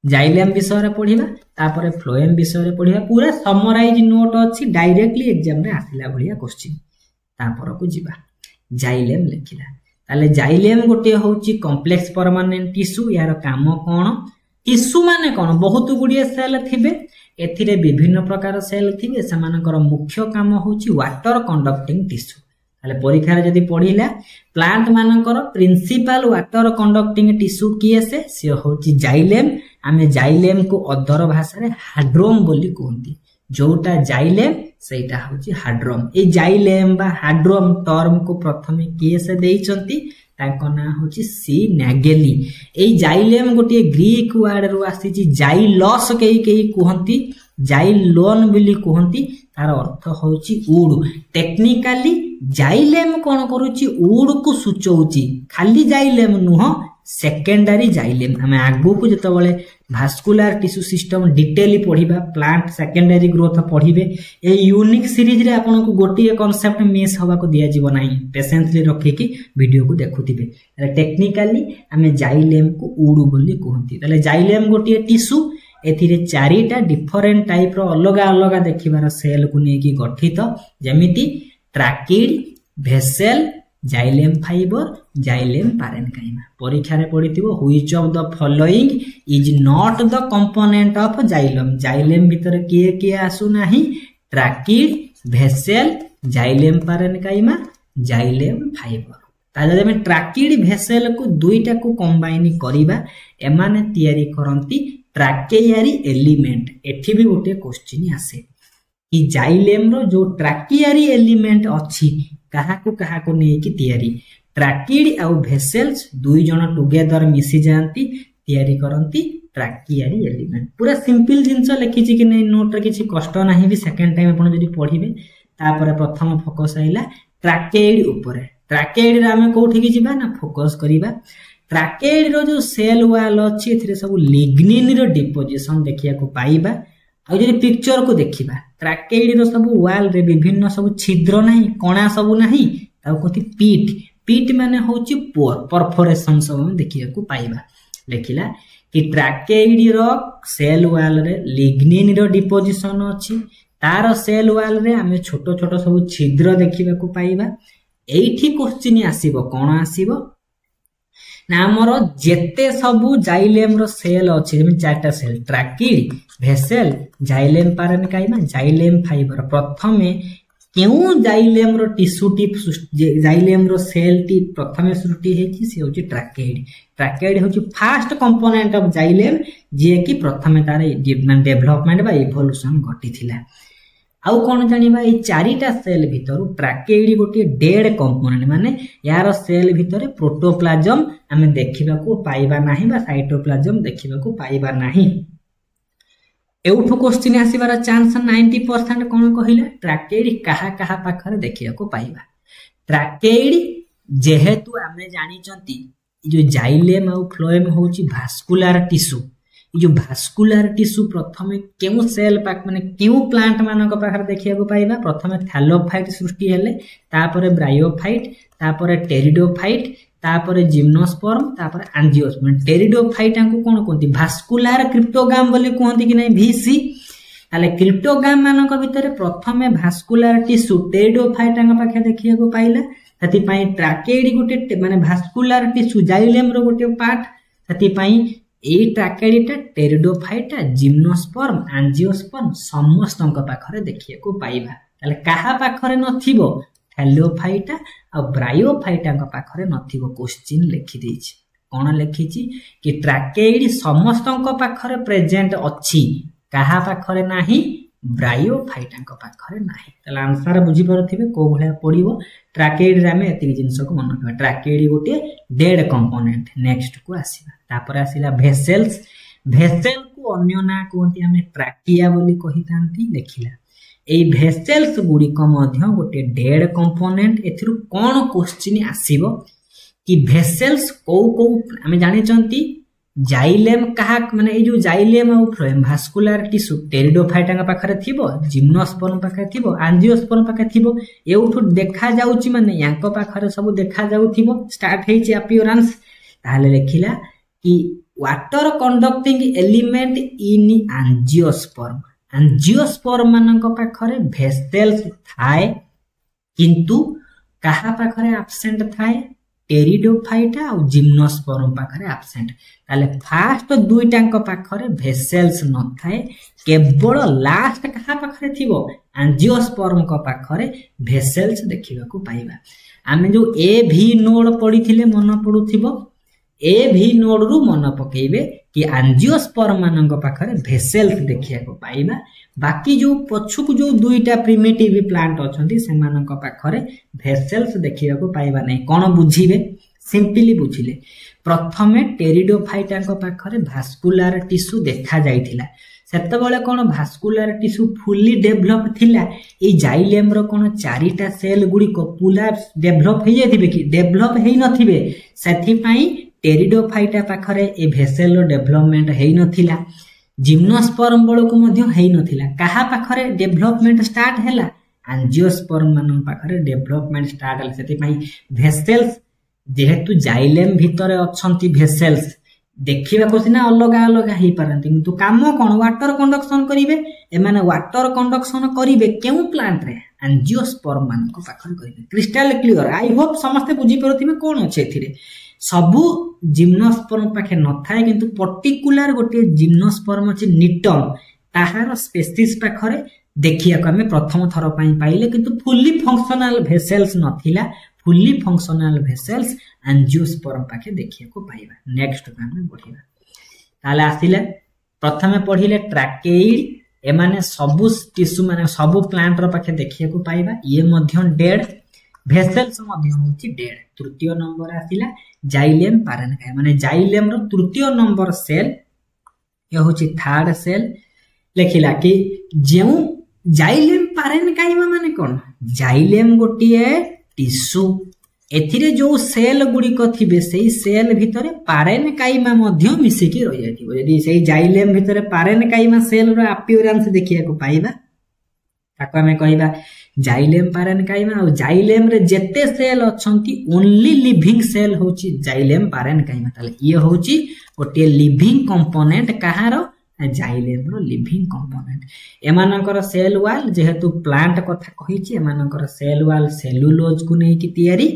जाइलेम विषय रे पढिबा तापरे फ्लोएम विषय रे पढिबा पूरा समराइज नोट अछि डायरेक्टली एग्जाम रे आसिला भलिया क्वेश्चन तापर को जिबा जाइलेम लिखिला ताले जाइलेम गोटे होची कॉम्प्लेक्स परमानेंट टिश्यू यार काम कोन टिश्यू माने कोन बहुत गुडिए सेल थिबे एथिरे विभिन्न प्रकार सेल थिबे समानकर मुख्य काम होची वाटर कंडक्टिंग टिश्यू ताले परीक्षा रे जदी पढिला प्लांट मानकर प्रिंसिपल वाटर कंडक्टिंग टिश्यू किए से होची जाइलेम आमे जाइलेम को अदर भाषा रे हाड्रोम बोली कहंती जोटा जाइलेम सेटा होची हाड्रम। ए जाइलेम बा हाड्रम टर्म को प्रथमे किए से देइचंती ताको ना होची सी नागेली। ए जाइलेम गोटे ग्रीक वर्ड रु आसीची जाइलस केही कहंती जाइलोन बिली कहंती तार अर्थ होची उड। टेक्निकली जाइलेम कोन करूची उड को सूचौची खाली जाइलेम नुह सेकेंडरी जाइलेम। हमें आगु को जतो बळे भास्कुलर टिश्यू सिस्टम डिटेली पढिबा प्लांट सेकेंडरी ग्रोथ पढिबे ए यूनिक सीरीज रे आपन को गोटिए कांसेप्ट मिस होबा को दिया जीव नाही पेशेंसली रखि कि वीडियो को देखुथिबे। ताले टेक्निकली हमें जाइलेम को उड बोली कहंती। ताले जाइलेम गोटिए टिश्यू एथिरे चारिटा डिफरेंट टाइप रो अलग अलग देखिबार सेल को नेकी गठित जेमिति tracheid vessel xylem fibre xylem parenchyma. परीक्षा रे पढिथिबो which of the following is not the component of xylem. Xylem भीतर किए आसु नाही tracheid vessel xylem parenchyma xylem fibre. ताले हम ट्रैकिड भेसेल को दुईटा को कंबाइन करिबा एमाने तयारी करंती ट्रैकेयारी एलिमेंट। एठी भी गोटे क्वेश्चन आसे कि जाइलेम रो जो ट्रैकेयारी एलिमेंट अछि कहा को नहीं कि तैयारी ट्रैकिड आउ भेसेल्स दुई जन टुगेदर मिसी जानती तैयारी करंती ट्रैकियारी एलिमेंट। पूरा सिंपल जिंस लिखिछि कि नहीं नोट रे किछि कष्ट नाही भी सेकंड टाइम आपण जदी पढिबे। तापर प्रथम फोकस आइला ट्रैकेड ऊपर। ट्रैकेड रे हम कोठी कि जिबा ना फोकस करिबा। ट्रैकेड रो जो सेल वाल अछि एथिरे सब लिग्निन रो डिपोजिशन देखिया को पाइबा। आ जदी पिक्चर को देखिबा ट्रैकेड रो सब वाल रे विभिन्न सब छिद्र नाही कणा सब नाही ताऊ कोथि पीट। पीट माने होची पोर परफोरेशन सब देखिया को पाइबा। लेखिला कि ट्रैकेड रो सेल वाल रे लिग्निन रो डिपोजिशन अछि तार सेल वाल रे हमें छोटो छोटो सब छिद्र देखिबा को पाइबा। एठी क्वेश्चन आसीबो कोन आसीबो ना हमर जेते सबु जाइलेम रो सेल अछि जेमे चारटा cell tracheid vessel xylem parenchyma xylem fibre. प्रथमे केउ जाइलेम रो टिश्यू टिप जाइलेम रो सेल टिप प्रथमे सृष्टि हेछि से होछि ट्रैकेड। ट्रैकेड होछि फर्स्ट कंपोनेंट ऑफ जाइलेम जे कि प्रथमे तार डेवलपमेंट बा इवोल्यूशन घटिथिला। आउ कोन जानिबा ए चारिटा सेल भितर ट्रैकेड गोटे डेड कंपोनेंट माने यार सेल भितर प्रोटोप्लाज्म हमें देखिबा को पाइबा नाही बा साइटोप्लाज्म देखिबा को पाइबा नाही। एउठो क्वेश्चन आसीबार चांस 90% कोन कहिला ट्रैकेड कहा पाखरे देखिया को पाइबा। ट्रैकेड जेहेतु हमें जानि चंती जो जाइलेम आ फ्लोएम होची भास्कुलर टिश्यू। जो भास्कुलर टिश्यू प्रथमे केउ सेल पाक माने केउ प्लांट मानक पाखरे देखिया को पाइबा। प्रथमे थैलोफाइट सृष्टि हेले तापरे ब्रायोफाइट तापरे टेरिडोफाइट तापरे जिम्नोस्पर्म तापरे एंजियोस्पर्म। टेरिडोफाइट को कोन कहंती भास्कुलर क्रिप्टोगाम बोली कहंती कि नै भीसी। ताले क्रिप्टोगाम मानक भितर प्रथमे भास्कुलर टिश्यू टेरिडोफाइट पाखे देखिया को पाइला। सती पई ट्रैकेड गोटे माने भास्कुलर टिश्यू जाइलेम रो गोटे पार्ट। सती पई ए ट्रैकेडटा टेरिडोफाइटा जिम्नोस्पर्म एंजियोस्पर्म समस्तक पाखरे देखिया को पाइबा। ताले काहा पाखरे नथिबो थैलोफाइटा आ ब्रायोफाइटा पाखरे नथिबो। क्वेश्चन लिखि देछि कोन लिखिछि कि ट्रैकेड समस्तक पाखरे प्रेजेंट अछि काहा पाखरे नाही ब्रायोफाइटा पाखरे नाही। ताले आंसर बुझी परथिबे को भलिया पडिबो। ट्रैकेड रे हमें एति जिंस को मन रखबा। ट्रैकेड गोटे डेड कंपोनेंट। नेक्स्ट को आसीबा तापर आसीला भेसेल्स। भेसेल को अन्य ना कोंती हमें ट्रैकिया बोली कहितांती लेखिला। ए भेसेल्स गुड़िक गोटे डेड कंपोनेंट। एथिरु कोन क्वेश्चन आसीबो कि भेसेल्स को हमें जानि चंती जाइलेम कहा माने ए जो जाइलेम आ फ्लोएम भास्कुलर टिश्यू टेरिडोफाइटा पाखरे थिबो जिम्नोस्पर्म पाखरे थिबो एंजियोस्पर्म पाखरे थिबो। एउठु देखा जाउची माने यांको पाखरे सब देखा जाउथिबो स्टार्ट हेछि अपीयरेंस। ताले लेखिला कि water conducting element in angiosperm. Angiosperm मानक पाखरे भेसेल्स थाए किंतु कहा पाखरे एब्सेंट थाए टेरिडोफाइटा और जिम्नोस्पर्म पाखरे एब्सेंट। ताले फास्ट दुईटांक पाखरे भेसेल्स न थाए केवल लास्ट कहा पाखरे थिबो एंजियोस्पर्म को पाखरे भेसेल्स देखिबा को पाइबा। आमे जो ए भी नोड पडिथिले मन पडुथिबो ए भी नोड रु मन पकेइबे कि एंजियोस्पर्म मानक पाखरे भेसेल्स देखिया को पाइबा। बाकी जो पछुक जो दुईटा प्रिमिटिव प्लांट अछंती से मानक पाखरे भेसेल्स देखिया को पाइबा नै। कोन बुझिबे सिंपली बुझिले प्रथमे टेरिडोफाइटा को पाखरे भास्कुलर टिश्यू देखा जाइथिला। सेतबेले कोन भास्कुलर टिश्यू फुल्ली डेवलप थिला। ए जाइलेम रो कोन चारिटा सेल गुडी को पुला डेवलप हे जाथिबे कि डेवलप हेइ नथिबे। सेथि पई टेरिडोफाइटा पाखरे ए भेसेल रो डेवलपमेंट हेइ नथिला। जिम्नोस्पर्म बळ को मध्य हेइ नथिला। काहा पाखरे डेवलपमेंट स्टार्ट हैला एंजियोस्पर्म मानन पाखरे डेवलपमेंट स्टार्ट हैला। सेथि पई भेसेल्स जेहेतु जाइलेम भितरे अछंती भेसेल्स देखिबा को सिना अलगा अलगा हेइ पारंती किंतु काम कोन वाटर कंडक्शन करिवे। ए माने वाटर कंडक्शन करिवे केउ प्लांट रे एंजियोस्पर्म मान को पाखर करिवे। क्रिस्टल क्लियर आई होप समस्त बुझी परथिबे कोन अछि एथिरे। सबु जिम्नोस्पर्म पाखे न थाए किंतु पर्टिकुलर गोटे जिम्नोस्पर्म अछि निटम ताहार स्पेसिस पाखरे देखिया को हमें प्रथम थर पई पाइले किंतु फुल्ली फंक्शनल भेसेल्स नथिला। फुल्ली फंक्शनल भेसेल्स एंजियोस्पर्म पाखे देखिया को पाइबा। नेक्स्ट को हम पढिबा ताले आसिले प्रथमे पढिले ट्रैकेइड ए माने सबु टिश्यू माने सबु प्लांट रो पाखे देखिया को पाइबा। ये मध्य डेड भेसेल्स मध्य होची डेड। तृतीय नंबर आसिला जाइलेम पारेन्काइमा माने जाइलेम रो तृतीय नंबर सेल ये होची थर्ड सेल। लेखिला कि जेउ जाइलेम पारेन्काइमा माने कोन जाइलेम गोटिए टिश्यू एथिरे जो सेल गुडी को थिबे सेही सेल भितरे पारेन्काइमा मध्य मिसी की रहि जाथिबो। यदि सेही जाइलेम भितरे पारेन्काइमा सेल रो अपीयरेंस देखिया को पाइबा ताको हमें कहिबा जाइलेम पारेन्काइमा। और जाइलेम रे जेते सेल अछंती ओनली लिविंग सेल होची जाइलेम पारेन्काइमा। ताले ये होची गोटे लिविंग कंपोनेंट कहारो जाइलेम रो लिविंग कंपोनेंट। एमानकर सेल वाल जेहेतु प्लांट कथा कहिछि एमानकर सेल वाल सेलुलोज को नै कि तयारी।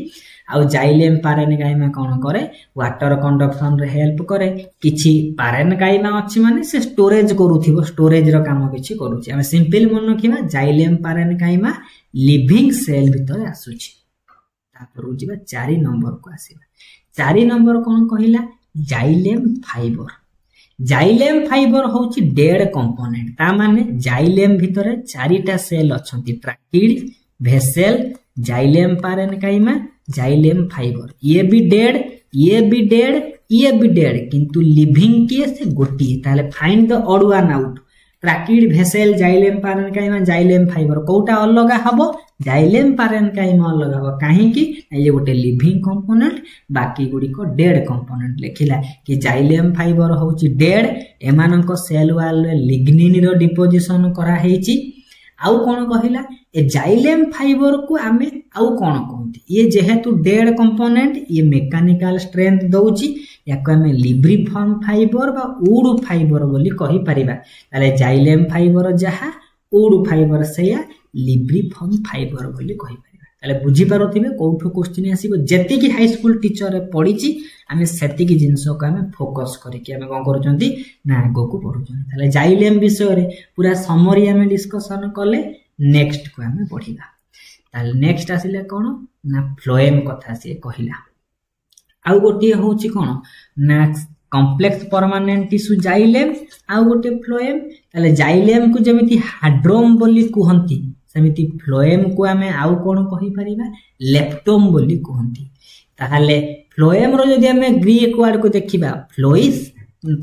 आ जाइलेम पारेन्काइमा कोन करे वाटर कंडक्शन रे हेल्प करे। किछि पारेन्काइमा अछि माने से स्टोरेज करूथिबो स्टोरेज रो काम किछि करूछि। हम सिंपल मन रखिबा जाइलेम पारेन्काइमा लिविंग सेल भितर आसुछि। तापर उजिबा 4 नंबर को आसीबा। 4 नंबर कोन कहिला जाइलेम फाइबर। जाइलेम फाइबर होची डेड कंपोनेंट। ता माने जाइलेम भितरे 4टा सेल अछंती tracheid vessel xylem parenchyma xylem fibre. ये भी डेड ये भी डेड ये भी डेड किंतु लिविंग के से गोटी। ताले find the odd one out tracheid vessel xylem parenchyma xylem fibre कोटा अलगा हबो जाइलेम पारेन्काइमा अलगा हबो काहे कि ये गोटे लिविंग कंपोनेंट बाकी गुडी को डेड कंपोनेंट। लेखिला कि जाइलेम फाइबर होची डेड एमानक सेल वाल रे लिग्निन रो डिपोजिशन करा हेची। आउ कोन कहिला ए जाइलेम फाइबर को आमे आउ कोन कहंती ये जेहेतु डेड कंपोनेंट ये मेकानिकल स्ट्रेंथ दउची याको हमें लिब्रिफॉर्म फाइबर बा वुड फाइबर बोली कहि परिबा। ताले जाइलेम फाइबर जहा वुड फाइबर सेया लिब्रिफॉर्म फाइबर बोली कहि परिबा। ताले बुझी पारथिबे कोठो क्वेश्चन आसीबो जेति कि हाई स्कूल टीचर रे पढिची हमें सेति कि जिंसो को हमें फोकस करी कि हमें कोन करचंती ना आगो को पढुचंती। ताले जाइलेम विषय रे पूरा समरी हमें डिस्कशन करले नेक्स्ट को हमें पढिबा। ताले नेक्स्ट आसिले कोन ना फ्लोएम कथा से कहिला। आउ गोटे होची कोन ना कॉम्प्लेक्स परमानेंट टिश्यू जाइलेम आउ गोटे फ्लोएम। ताले जाइलेम को जेमिति हाड्रोम बोली कहंती सेमिति फ्लोएम को हमें आउ कोन कहि परिबा लेप्टोम बोली कहंती। ताहाले फ्लोएम रो जदि हमें ग्रीक वर्ड को देखिबा फ्लोइस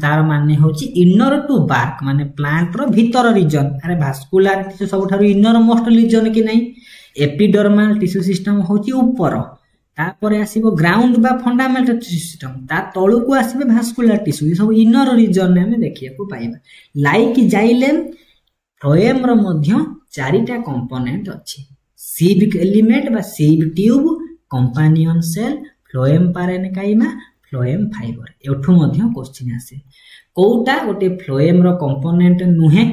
तार माने होची इनर टू बार्क माने प्लांट रो भीतर रीजन। अरे भास्कुलर टिश्यू सबठारु इनर मोस्ट रीजन कि नहीं। एपिडर्मल टिश्यू सिस्टम होची ऊपर तापरे आसीबो ग्राउंड बा फंडामेंटल टिश्यू सिस्टम ता तळु को आसीबे भास्कुलर टिश्यू सब इनर रीजन ने हमें देखिया को पाइबा। लाइक जाइलेम फ्लोएम रो मध्य 4टा कंपोनेंट अछि सिविक एलिमेंट बा sieve tube companion cell phloem parenchyma phloem fibre. एठु मध्य क्वेश्चन आसे कोटा गोटे फ्लोएम रो कंपोनेंट नुहे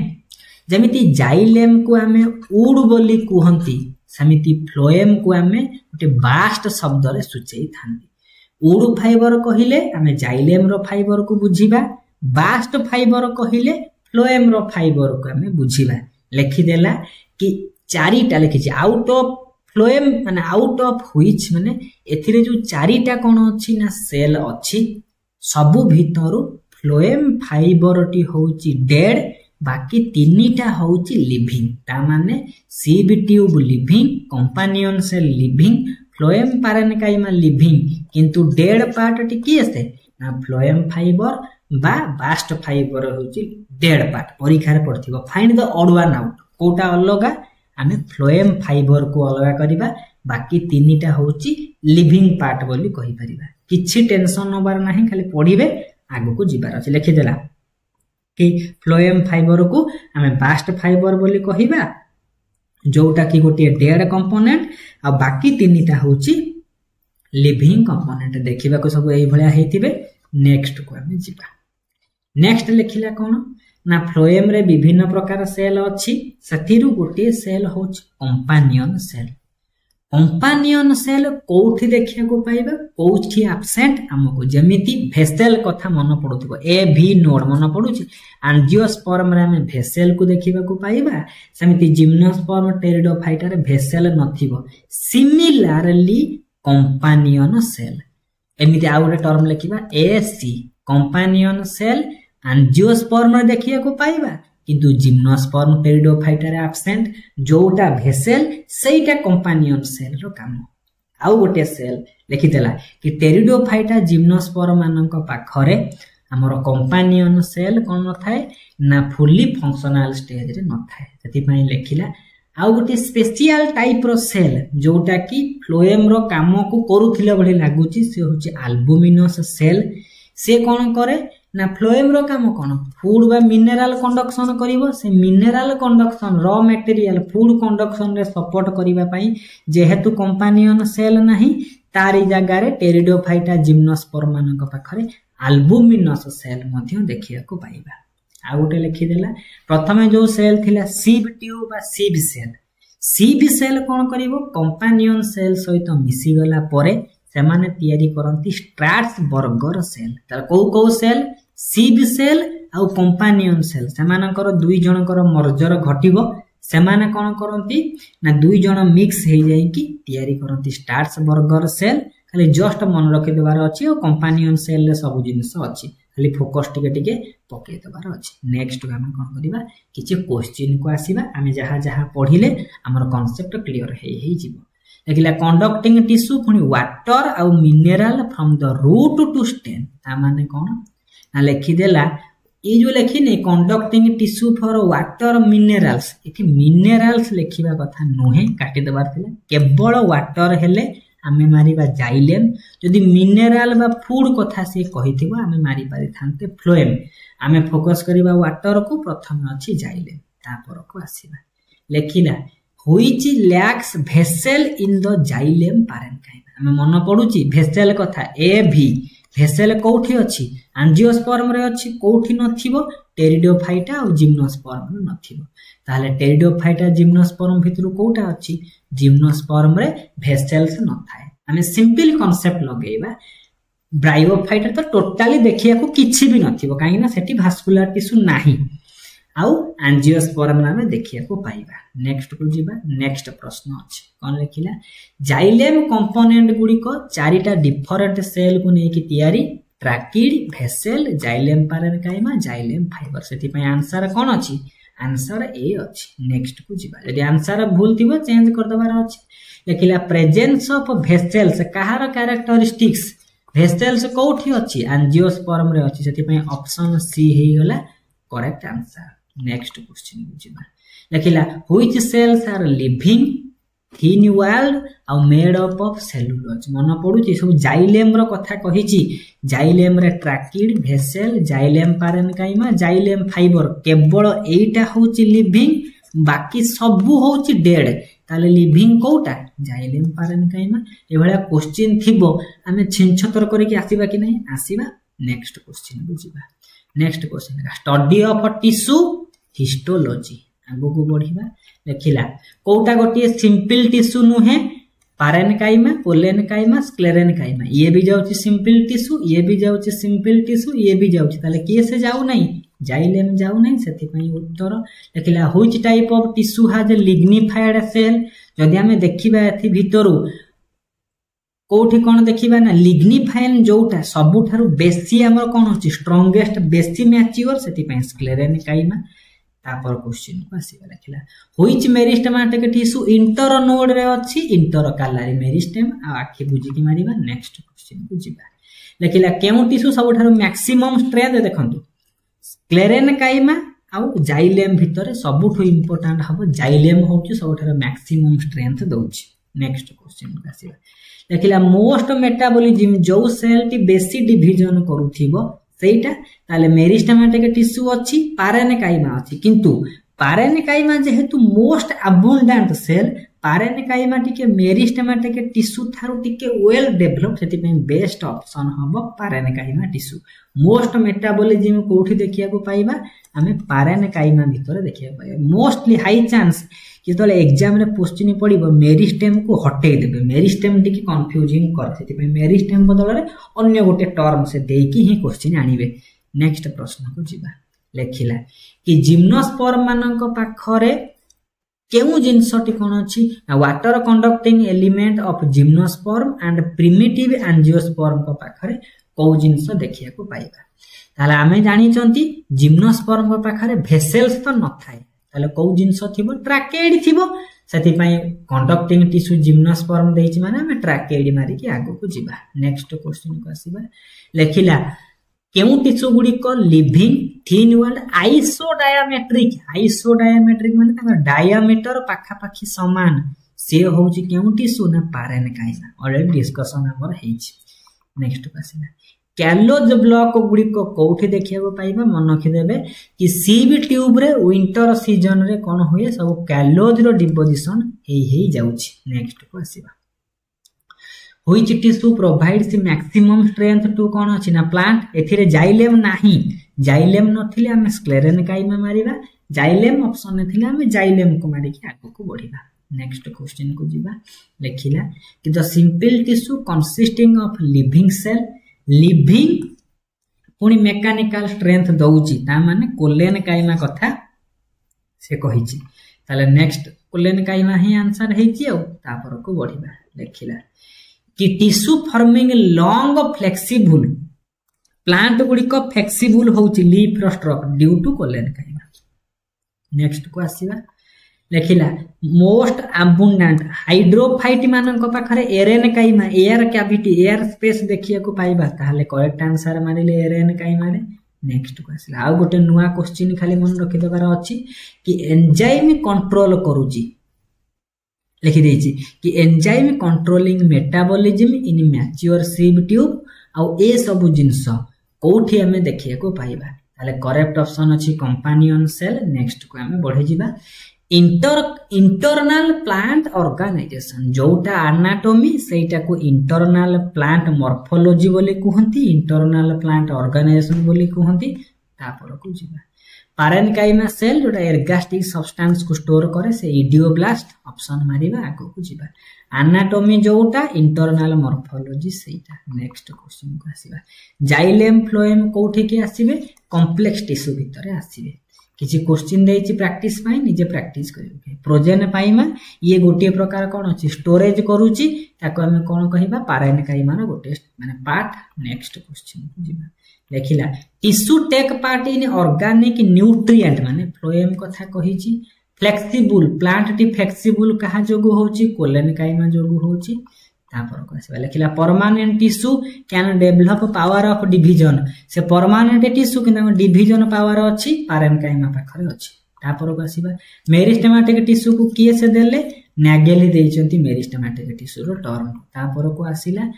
जेमिति जाइलेम को हमें वुड बोली कहंती समिति फ्लोएम को हमें गोटे बास्ट शब्द रे सुचेई थांती। वुड फाइबर कहिले हमें जाइलेम रो फाइबर को बुझिबा बास्ट फाइबर कहिले फ्लोएम रो फाइबर को हमें बुझिबा। लिखि देला कि 4टा लिखिछि आउट ऑफ फ्लोएम माने आउट ऑफ व्हिच माने एथिरे जो 4टा कोन अछि ना सेल अछि सबु भितरु फ्लोएम फाइबर टी होउची डेड बाकी तीनिटा होउची लिविंग ता माने sieve tube living companion cell living phloem parenchyma living किंतु डेड पार्ट टी की आसे ना फ्लोएम फाइबर बा बास्ट फाइबर होउची डेड पार्ट परीक्षा रे पड़थिबो find the odd one out कोटा अलगा आमे फ्लोएम फाइबर को अलगा करिबा बाकी तीनिटा होउची लिविंग पार्ट बोली कहि परिबा किछि टेंशन नबार नाही खाली पढिबे आगु को जिबार अछि लिखि देला कि फ्लोएम फाइबर को आमे बास्ट फाइबर बोली कहिबा जोटा कि गोटे डेड कंपोनेंट आ बाकी तीनिटा होउची लिविंग कंपोनेंट देखिबा को सब एई भलिया हेतिबे नेक्स्ट को आमे जिबा नेक्स्ट लिखिला कोन ना फ्लोएम रे विभिन्न प्रकार सेल अछि सथिरु गोटे सेल होउची कंपानियन सेल कोठी देखिया को पाइबा कोठी एब्सेंट हमको जेमिति भेसेल कथा मन पडुथबो ए भी नोड मन पडुची एंजियोस्पर्म रे हम भेसेल को देखिबा को पाइबा समिति जिम्नोस्पर्म टेरिडोफाइटा रे भेसेल नथिबो सिमिलरली कंपानियन सेल एमिति आउरे टर्म लिखिबा एसी कंपानियन सेल एंजियोस्पर्म रे देखिया को पाइबा किंतु जिम्नोस्पर्म टेरिडोफाइटा रे एब्सेंट जोटा भेसेल सेटा कंपानियन सेल रो काम आउ गोटे सेल लिखि देला कि टेरिडोफाइटा जिम्नोस्पर्म मानक पाखरे हमर कंपानियन सेल कोन न थाए ना फुल्ली फंक्शनल स्टेज रे न थाए सेति पई लिखिला आउ गोटे स्पेशल टाइप रो सेल जोटा कि फ्लोएम रो काम को करूथिले बढी लागुची से होची अल्बुमिनस सेल से कोन करे ना फ्लोएम रो काम कोन फूड बा मिनरल कंडक्शन करिवो से mineral conduction raw material food conduction रे सपोर्ट करिवा पई जेहेतु कंपानियन सेल नाही तारी जगह रे टेरिडोफाइटा जिम्नोस्पर्म मानक पाखरे अल्बुमिनस सेल मध्ये देखिया को पाइबा आ गोटे लिखि देला प्रथमे जो सेल थिला सीब ट्यूब बा सीब सेल कोन करिवो कंपानियन सेल सहित मिसी गला परे सेमाने तयारी करंती स्ट्रैट्स बर्गर सेल तार को सेल सीब सेल आ कंपानियन सेल सेमानकर दुई जनकर मर्जर घटिबो सेमाने कोन करंती ना दुई जन मिक्स हे जाई कि तयारी करंती स्ट्रैट्स बर्गर सेल खाली जस्ट मन रखि देबार अछि और कंपानियन सेल रे सब जिंस अछि खाली फोकस टिके पके देबार अछि नेक्स्ट हम कोन करिबा किछि क्वेश्चन को आसीबा आमे जहा जहा पढिले हमर कांसेप्ट क्लियर हे जिवो देखिला कंडक्टिंग टिश्यू पुनी वाटर आ mineral from the root to stem ता माने कोन ना लिखि देला ए जो लिखि नै conducting tissue for water minerals इति मिनरल्स लिखिबा कथा नोहे काटि देबार थिला केवल वाटर हेले आमे मारिबा जाइलेम जदि मिनरल बा फूड कथा से कहिथिबो आमे मारि पारि थांते फ्लोएम आमे फोकस करिबा वाटर को प्रथम अछि जाइलेम तापर को आसीबा लिखिला which lacks vessel in the xylem parenchyma हम मन पडुची vessel कथा ए भी vessel कोठी अछि एंजियोस्पर्म रे अछि कोठी नथिबो टेरिडोफाइटा और जिम्नोस्पर्म रे नथिबो ताले टेरिडोफाइटा जिम्नोस्पर्म भितरु कोटा अछि जिम्नोस्पर्म रे vessels न थाए हम सिंपल कांसेप्ट लगेबा ब्रायोफाइटा तो टोटली देखिया को किछि भी नथिबो काहे ना सेठी भास्कुलर टिश्यू नाही आउ एंजियोस्पर्म नामे देखिया को पाइबा नेक्स्ट को जिबा नेक्स्ट प्रश्न अछि कोन लिखिला जाइलेम कंपोनेंट गुडी को चारिटा डिफरेंट सेल को नै कि तयारी tracheid vessel xylem parenchyma xylem fibre सेति पय आंसर कोन अछि आंसर ए अछि नेक्स्ट को जिबा यदि आंसर भूल थिबो चेंज कर दबार अछि लिखिला प्रेजेंस ऑफ भेसेल्स कहार कैरेक्टरिस्टिक्स भेसेल्स कोठी अछि एंजियोस्पर्म रे अछि सेति पय ऑप्शन सी हे गला करेक्ट आंसर नेक्स्ट क्वेश्चन बुझिबा लिखिला which cells are living thin walled are made up of cellulose मन पडुची सब जाइलेम रो कथा कहिची जाइलेम रे tracheid vessel xylem parenchyma xylem fibre केवल एटा होची लिविंग बाकी सब होची डेड ताले लिविंग कोटा जाइलेम पैरेन्काइमा ए भला क्वेश्चन थिबो हमें छिनछतर करी कि आसीबा कि नहीं आसीबा नेक्स्ट क्वेश्चन बुझिबा next question study of tissue histology आगो को बढ़िबा लिखिला कोटा गोटी सिंपल टिश्यू नुहे पैरेन्काइमा पोलेनकाइमा स्क्लेरेनकाइमा ये भी जाउची सिंपल टिश्यू ये भी जाउची सिंपल टिश्यू ये भी जाउची ताले के से जाउ नहीं जाइलेम जाउ नहीं सेति पई उत्तर लिखिला which type of tissue has lignified cell जदि हमें देखिबा एथि भितरु कोठी कोन देखिबा ना लिग्निफाइन जोटा सबुठारु बेसी हमर कोन होची स्ट्रांगेस्ट बेसी मैच्योर सेति पे स्क्लेरेनकाइमा तापर क्वेश्चन को आसीबा देखिला व्हिच मेरिस्टेमेटिक टिश्यू इंटरनोड रे अछि इंटरकालारी मेरिस्टेम आ आखि बुझी की मारिबा नेक्स्ट क्वेश्चन को जिबा देखिला केउ टिश्यू सबुठारु मैक्सिमम स्ट्रेंथ देखंतु स्क्लेरेनकाइमा आउ जाइलेम भितरे सबुठु इंपोर्टेंट हबो जाइलेम होची सबुठारु मैक्सिमम स्ट्रेंथ दोछि नेक्स्ट क्वेश्चन को आसीबा देखिला मोस्ट मेटाबॉलिज्म जो सेल टी बेसी डिवीजन करूथिबो सेटा ताले मेरिस्टेमेटिक टिश्यू अछि पारेनकाइमा अछि किंतु पारेनकाइमा जेहेतु मोस्ट अबंडेंट सेल पारेनकाइमा टिके मेरिस्टेमेटिक टिश्यू थारु टिके वेल डेवलप सेति पे बेस्ट ऑप्शन हबो पारेनकाइमा टिश्यू मोस्ट मेटाबॉलिज्म कोठी देखिया को पाइबा हमें पारेनकाइमा भितर देखिया पाइबा मोस्टली हाई चांस जेतले एग्जाम रे क्वेश्चन पड़िबो मेरिस्टेम को हटेई देबे मेरिस्टेम टिके कंफ्यूजिंग कर सेति पे मेरिस्टेम बदल रे अन्य गोटे टर्म से देकी ही क्वेश्चन आनिबे नेक्स्ट प्रश्न को जिबा लेखिला कि जिम्नोस्पर्म मानक पाखरे केउ जिंसटी कोन अछि water conducting element of gymnosperm and primitive angiosperm को पाखरे को जिंस देखिया को पाइबा ताले आमे जानि चंती जिम्नोस्पर्म को पाखरे भेसेल्स तो न थाए ताले को जिंस थिबो ट्राकेड थिबो सेति पई कंडक्टिंग टिश्यू जिम्नोस्पर्म देछि माने हमें ट्राकेड मारी के आगो को जिबा नेक्स्ट क्वेश्चन को आसीबा लेखिला केउ टिश्यू गुडी को लिविंग थिन वर्ल्ड आइसोडायमेट्रिक माने ताका डायमीटर पाखा पाखी समान से होउची केउ टिश्यू ना पारेनकाइमा ऑलरेडी डिस्कशन हमर हेछि नेक्स्ट क्वेश्चन कैलोज ब्लॉक गुडी को कोठी देखिया को पाइबा मन रखि देबे कि सीबी ट्यूब रे विंटर सीजन रे कोन होय सब कैलोज रो डिपोजिशन हेई जाउची नेक्स्ट को आसीबा which tissue provides maximum strength to कोन अछि ना प्लांट एथिरे जाइलेम नाही जाइलेम नथिले हम स्क्लेरेनकाइमा मारिबा जाइलेम ऑप्शन नथिले हम जाइलेम को मारि के आगो को बढ़िबा नेक्स्ट क्वेश्चन को जिबा लेखिला कि the simple tissue consisting of living cell living पुनी मेकानिकल स्ट्रेंथ दउची ता माने कोलेनकाइमा कथा से कहिची ताले नेक्स्ट कोलेनकाइमा ही आंसर हेची आ तापर को बढ़िबा लेखिला कि tissue forming long flexible plant गुडी को फ्लेक्सिबल होउची leaf stalk due to collenchyma next को आसीबा लेखिला मोस्ट अबंडेंट हाइड्रोफाइट मानन को पाखरे aerenchyma air cavity air space देखिया को पाइबा ताले करेक्ट आंसर मानिले एरेनकाइमा रे नेक्स्ट को आसीला आ गोटे नुवा क्वेश्चन खाली मन रखि देबार अछि कि एंजाइम कंट्रोल करूची लिखि देछि कि enzyme controlling metabolism in mature sieve tube आ ए सब जिंस कोठी हमें देखिया को पाइबा ताले करेक्ट ऑप्शन अछि कंपानियन सेल नेक्स्ट को हमें बढ़े जिबा इंटरनल प्लांट ऑर्गेनाइजेशन जोटा एनाटॉमी सेटा को इंटरनल प्लांट मॉर्फोलॉजी बोली कहंती इंटरनल प्लांट ऑर्गेनाइजेशन बोली कहंती तापर को जिबा पारेनकाइमा सेल जोटा एर्गास्टिक सब्सटेंस को स्टोर करे से इडियोब्लास्ट ऑप्शन मारिबा आगो को जिबा एनाटॉमी जोटा इंटरनल मॉर्फोलॉजी सेटा नेक्स्ट क्वेश्चन को आसीबा जाइलेम फ्लोएम कोठी के आसीबे कॉम्प्लेक्स टिश्यू भितरे आसीबे किछि क्वेश्चन देछि प्रैक्टिस पाई निजे प्रैक्टिस करिबे प्रोजेन पाइमा ये गोटे प्रकार कोन अछि स्टोरेज करूची ताको हम कोन कहिबा पारेनकाइमा रो गोटे माने पार्ट नेक्स्ट क्वेश्चन जिबा देखिला tissue take part in organic nutrient माने फ्लोएम कथा कहिछि फ्लेक्सिबल प्लांट टी फ्लेक्सिबल कहा जोगु होची कोलेनकाइमा जोगु होची तापर को आसीबा लेखिला permanent tissue can develop power of division से परमानेंट टिश्यू किना डिवीजन पावर अछि पारेनकाइमा पाखरे अछि तापर को आसीबा मेरिस्टेमेटिक टिश्यू को किए से देले नागेली देइचंती मेरिस्टेमेटिक टिश्यू रो टर्म तापर को आसीला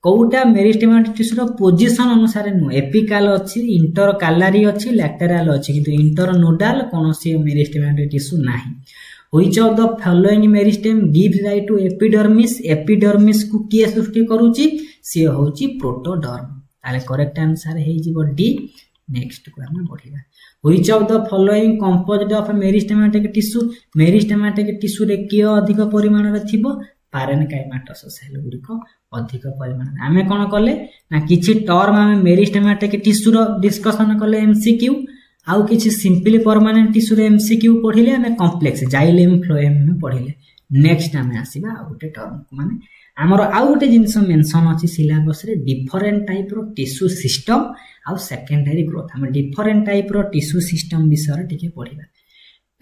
कोउटा मेरिस्टेमेटिक टिश्यू रो पोजीशन अनुसार नु एपिकल अछि इंटरकालारी अछि लैटरल अछि किंतु इंटरनोडल कोनोसी मेरिस्टेमेटिक टिश्यू नाही Which of the following meristem gives rise to epidermis? Epidermis को किए सृष्टि करूची से होची प्रोटोडर्म ताले करेक्ट आंसर हे जीवो डी नेक्स्ट को हम बढ़िबा Which of the following composed of meristematic tissue? Meristematic tissue रे किए अधिक परिमाण रे थिबो पारेनकाइमाटस सेल गुडी को अधिक परिमाण आमे कोन करले ना किछि टर्म आमे मेरिस्टेमेटिक टिश्यू रो डिस्कशन करले एमसीक्यू आउ किछि सिंपली परमानेंट टिश्यू रे एमसीक्यू पढिले हमें कॉम्प्लेक्स जाइलेम फ्लोएम में पढिले नेक्स्ट हमें आसीबा आ गोटे टर्म माने आमर आउ गोटे जिनस मेंशन अछि सिलेबस रे डिफरेंट टाइप रो टिश्यू सिस्टम आ सेकेंडरी ग्रोथ। हम डिफरेंट टाइप रो टिश्यू सिस्टम विषय टिके पढ़िबा।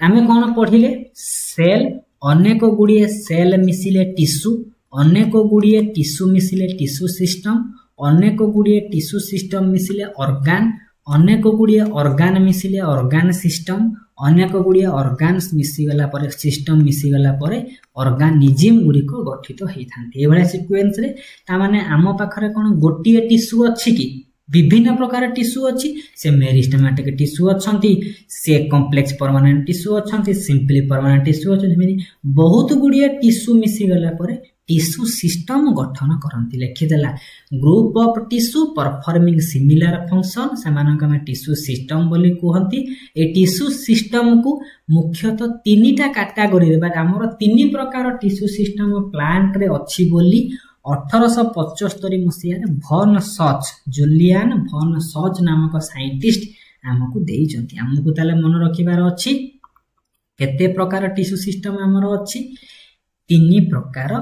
आमे कोन पढ़िले सेल अनेक गुड़िए सेल मिसिले टिश्यू, अनेक गुड़िए टिश्यू मिसिले टिश्यू सिस्टम, अनेक गुड़िए टिश्यू सिस्टम मिसिले ऑर्गन, अनेक गुड़िए ऑर्गन मिसिले ऑर्गन सिस्टम, अनेक गुड़िए ऑर्गन्स मिसिगला परे सिस्टम मिसिगला परे ऑर्गेनिज्म गुड़िक गठित होइथांती। ए भलिया सीक्वेंस रे ता माने आम पाखरे कोन गोटिए टिश्यू अछि कि विभिन्न प्रकार टिश्यू अछि। से मेरिस्टेमेटिक टिश्यू अछंती, से कॉम्प्लेक्स परमानेंट टिश्यू अछंती, सिंपली परमानेंट टिश्यू अछंती। बहुत गुड़िए टिश्यू मिसिगला परे टिश्यू सिस्टम गठन करंती। लिखिदेला group of tissue performing similar function सेमानक में टिश्यू सिस्टम बोली कहंती। ए टिश्यू सिस्टम को मुख्यतः तीनटा कैटेगरी रे हमर तीन प्रकार टिश्यू सिस्टम प्लांट रे अछि बोली 1875 मसिया रे भन सच जूलियन भन सच नामक साइंटिस्ट हमकु देइचंती। हमकु ताले मन रखिबार अछि केते प्रकार टिश्यू सिस्टम हमर अछि। तीन प्रकार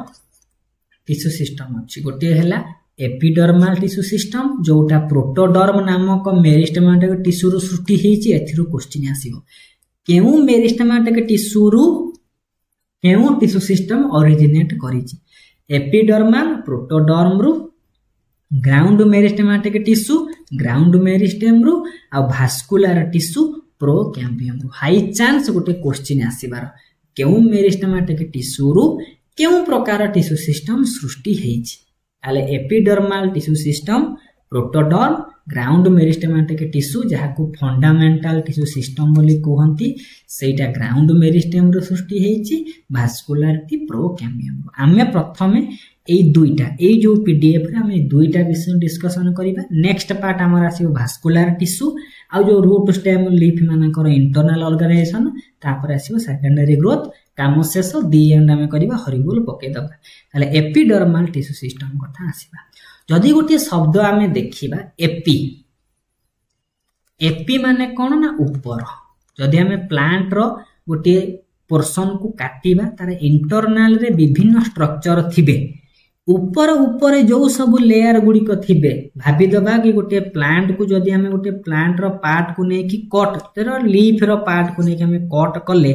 टिश्यू सिस्टम अछि। गोटे हैला एपिडर्मल टिश्यू सिस्टम जोटा प्रोटोडर्म नामक मेरिस्टेमेटिक टिश्यू रु सृष्टि हेछि। एथिरु क्वेश्चन आसीबो केउ मेरिस्टेमेटिक टिश्यू रु केउ टिश्यू सिस्टम ओरिजिनेट करिछि। एपिडर्मल प्रोटोडर्म रु, ground meristematic tissue ground meristem रु, आ भास्कुलर टिश्यू प्रोकैम्बियम रु। हाई चांस गोटे क्वेश्चन आसीबार केउ मेरिस्टेमेटिक टिश्यू रु केउ प्रकार टिश्यू सिस्टम सृष्टि हेछि। आले epidermal tissue system protoderm ground meristematic tissue जहाकू फंडामेंटल टिश्यू सिस्टम बोली कहंती सेटा ग्राउंड मेरिस्टेम रो सृष्टि हेछि। Vascularity procambium. आमे प्रथमे एई दुईटा एई जो पीडीएफ रे आमे दुईटा विषय डिस्कशन करिबा। नेक्स्ट पार्ट हमर आसीबो भास्कुलर टिश्यू आ जो रूट स्टेम लीफ मानकर इंटरनल ऑर्गेनाइजेशन, तापर आसीबो सेकेंडरी ग्रोथ। काम शेष दी एंड आमे करिबा हरिबोल पके दबा। ताले एपिडर्मल टिश्यू सिस्टम कथा आसीबा। जदि गोटे शब्द आमे देखिबा एपी, एपी माने कोन ना ऊपर। जदि आमे प्लांट रो गोटे पोर्शन को काटिबा तार इंटरनल रे विभिन्न स्ट्रक्चर थिबे। ऊपर ऊपर जो सब लेयर गुड़िक थिबे भाबी दबा कि गोटे प्लांट को जदि आमे गोटे प्लांट रो पार्ट को नै कि कट तेरो लीफ रो पार्ट को नै कि आमे कट कले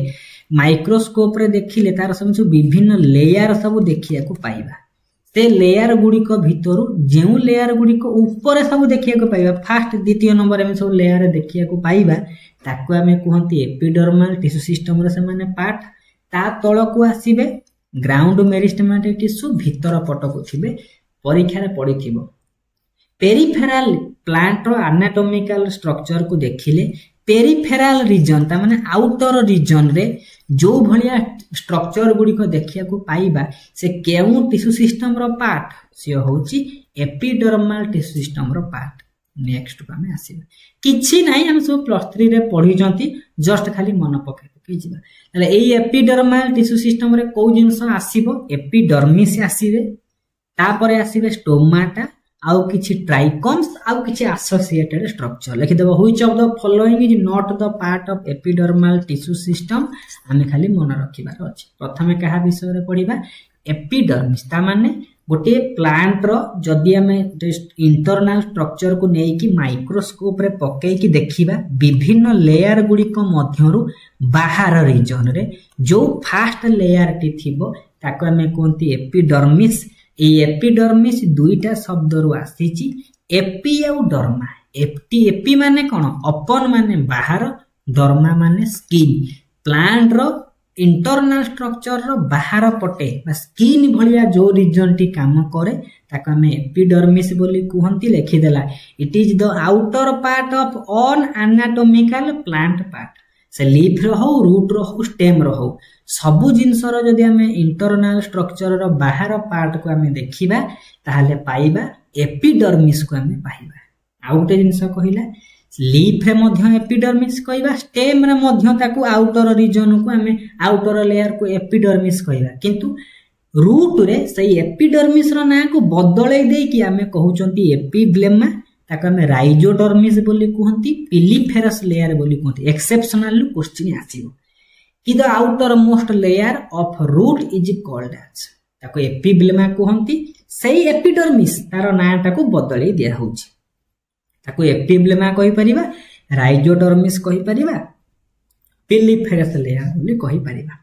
माइक्रोस्कोप रे देखिले तार सब विभिन्न लेयर सब देखिया को पाइबा। से लेयर गुड़िक भितरु जेउ लेयर गुड़िक ऊपर सब देखिया को पाइबा, फर्स्ट द्वितीय नंबर में सब लेयर देखिया को पाइबा, ताको आमे कहंती एपिडर्मल टिश्यू सिस्टम रे से माने पार्ट। ता तळ को आसीबे ग्राउंड मेरिस्टेमेटिक टिश्यू भीतर पट को थिबे। परीक्षा रे पडिथिबो पेरिफेरल प्लांट रो एनाटॉमिकल स्ट्रक्चर को देखिले पेरिफेरल रीजन ता माने आउटर रीजन रे जो भलिया स्ट्रक्चर गुडी को देखिया को पाइबा से केउ टिश्यू सिस्टम रो पार्ट से होची एपिडर्मल टिश्यू सिस्टम रो पार्ट। नेक्स्ट को हमें आसीबा किछि नाही हम सब +3 रे पढी जंती जस्ट खाली मन पके पके जिबा। तले एई एपिडर्मल टिश्यू सिस्टम रे को जिंस आसीबो एपिडर्मिस आसीबे, तापरे आसीबे स्टोमाटा आउ किछि ट्राइकम्स आउ किछि एसोसिएटेड स्ट्रक्चर। लिखि देबो which of the following is not the part of epidermal tissue system. आमे खाली मन रखिबार अछि। प्रथमे कहा विषय रे पढिबा एपिडर्मिस ता माने गोटे प्लांट रो जदि आमे इंटरनल स्ट्रक्चर को नै कि माइक्रोस्कोप रे पके कि देखिबा विभिन्न लेयर गुडी को मध्यरु बाहर रीजन रे जो फर्स्ट लेयर टी थिबो ताको आमे कोनती एपिडर्मिस। ए एपिडर्मिस दुईटा शब्द रु आसीची एपी आउ डर्मा। एपी माने कोन ओपन माने बाहर, डर्मा माने स्किन। प्लांट रो इंटरनल स्ट्रक्चर रो बाहर पटे बा स्किन भलिया जो रीजन टी काम करे ताको हमें एपिडर्मिस बोली कहंती। लिखि देला it is the outer part of on anatomical plant part. से लीफ रो हो, रूट रो हो, स्टेम रो हो, सबु जिंस रो जदि हमें इंटरनल स्ट्रक्चर रो बाहर पार्ट को हमें देखिबा ताहले पाइबा एपिडर्मिस को हमें पाइबा। आउटे जिंस कहिला लीफ रे मध्य एपिडर्मिस कहबा, स्टेम रे मध्य ताकू आउटर रीजन को हमें आउटर लेयर को एपिडर्मिस कहबा। किंतु रूट रे सही एपिडर्मिस रो ना को बदलै देई कि हमें कहउचंती एपिब्लेमा, ताको हमें राइजोडर्मिस बोली कहंती, पिलिफेरस लेयर बोली कहंती। एक्सेप्शनल क्वेश्चन आसीबो कि the outermost layer of root is called as. ताको एपिब्लेमा कहंती सेही एपिडर्मिस तार नाटा को बदली दिया होउची ताको एपिब्लेमा कहि परिबा राइजोडर्मिस कहि परिबा पिलिफेरस लेयर बोली कहि परिबा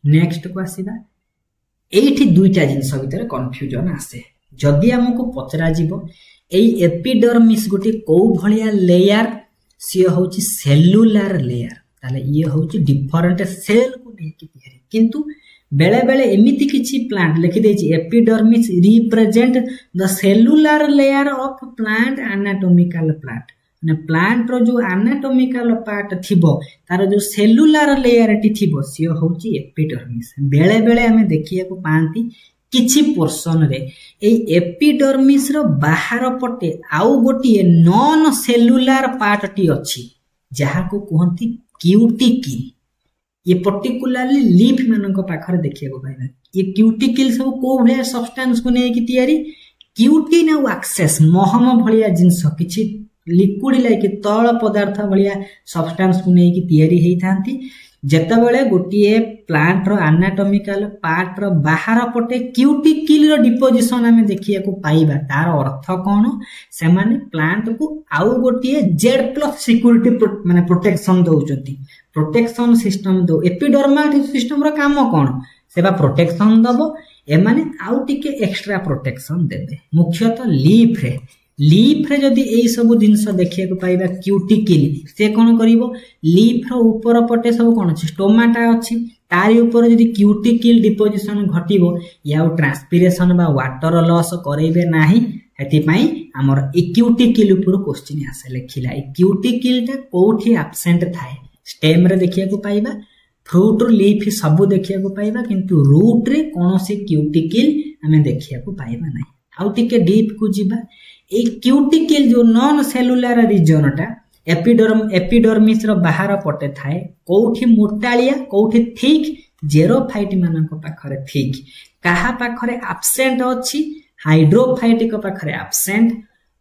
नेक्स्ट को आसीबा एठी दुईटा जिंस भीतर कंफ्यूजन आसे जदि हमको पचरा जीवो एई एपिडर्मिस गोटे को भलिया लेयर सी होउची सेलुलर लेयर ताले ये होउची डिफरेंट सेल को नेकी तयारी किंतु बेले बेले एमिति किछि प्लांट लिखि देछि epidermis represent the cellular layer of plant anatomical plant ने प्लांट रो जो एनाटॉमिकल पार्ट थिबो तार जो सेलुलर लेयर टी थिबो सी होउची एपिडर्मिस बेले बेले हमें देखिया को पांती किछि पोर्शन रे ए एपिडर्मिस रो बाहर पटे आउ गोटी नॉन सेलुलर पार्ट टी अछि जहा को कहंती क्यूटिकल ये पर्टिकुलरली लीफ मानक पाखर देखिया को पाइबा ये क्यूटिकल सब को भलिया सब्सटेंस को नै कि तयारी क्यूटिन और एक्सेस महम भलिया जिंस किछि लिक्विड लाइक तळ पदार्थ भलिया सब्सटेंस को नै कि तयारी हेई थांती जेतेबेले गोटिए प्लांट रो एनाटॉमिकल पार्ट रो बाहर पटे क्यूटिकल रो डिपोजिशन हमें देखिया को पाइबा तार अर्थ कोन से माने प्लांट को आउ गोटिए Z+ सिक्योरिटी माने प्रोटेक्शन दोउचंती प्रोटेक्शन सिस्टम दो एपिडर्मल सिस्टम रो काम कोन सेबा प्रोटेक्शन दबो ए माने आउ टिके एक्स्ट्रा प्रोटेक्शन देबे मुख्यतः लीफ रे जदि एई सब जिंस देखिया को पाइबा क्यूटिकल से कोन करिवो लीफ रो ऊपर पटे सब कोन अछि स्टोमाटा अछि तारी ऊपर जदि क्यूटिकल डिपोजिशन घटिवो या ट्रांसपिरेशन बा वाटर लॉस करेबे नाही हेति पई हमर ए क्यूटिकल ऊपर क्वेश्चन आसे लेखिला ए क्यूटिकल ता कोठी एब्सेंट थाए स्टेम रे देखिया को पाइबा फ्रूट रो लीफ सब देखिया को पाइबा किंतु रूट रे कोनोसी क्यूटिकल हमें देखिया को पाइबा नाही आउ टिके डीप को जिबा ए क्यूटिकल जो नॉन सेलुलर रीजन टा एपिडर्मिस रो बाहर पटे थाए कोठी मोटालिया कोठी थिक जेरोफाइट मानक पाखरे थिक काहा पाखरे एब्सेंट अछि हाइड्रोफाइट को पाखरे एब्सेंट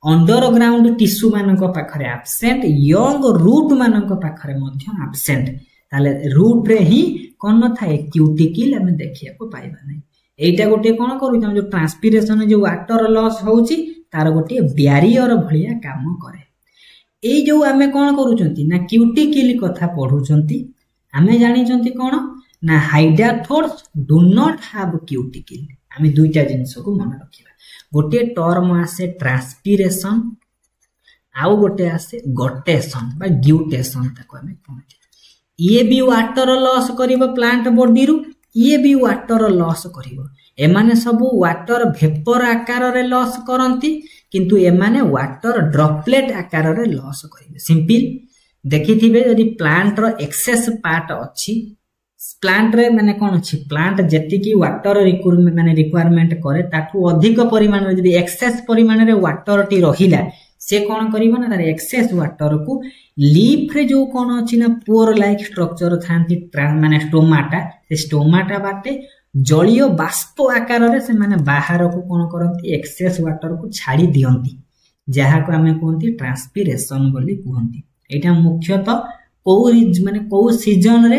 अंडरग्राउंड टिश्यू मानक पाखरे एब्सेंट यंग रूट मानक पाखरे मध्य एब्सेंट ताले रूट रे ही कोन थाए क्यूटिकल हमें देखिया को पाइबा नै एटा गोटे कोन करू जो ट्रांसपिरेशन जो वाटर लॉस होउची तार गोटे बैरियर भलिया काम करे ए जो हमें कोन करूचंती ना क्यूटिकल कथा पढुचंती हमें जानिचंती कोन ना हाइड्रोथोर्स डू नॉट हैव क्यूटिकल हमें दुईटा जिंस को मन रखिबा गोटे टर्म आसे ट्रांसपिरेशन आउ गोटे आसे गटेशन बा ग्यूटेशन ताको हमें कहते ये भी वाटर लॉस करिवो प्लांट बॉडी रु ये भी वाटर लॉस करिवो एमाने सब वाटर वेपर आकार रे लॉस करंती किंतु एमाने वाटर ड्रॉपलेट आकार रे लॉस करिवे सिंपल देखिथिबे यदि प्लांट रो एक्सेस पार्ट अछि प्लांट रे माने कोन अछि प्लांट जेति की वाटर रिक्वायरमेंट करे ताकू अधिक परिमाण रे यदि एक्सेस परिमाण रे वाटर टी रहिला से कोन करिवो ना तार एक्सेस वाटर को लीफ रे जो कोन अछि ना पोर लाइक स्ट्रक्चर थांती माने स्टोमाटा बाटे जलीय बाष्प आकार रे से माने बाहर को कोन करंती एक्सेस वाटर को छाडी दियंती जहा को हमें कहंती ट्रांसपिरेशन बोली कहंती एटा मुख्यतः को सीजन रे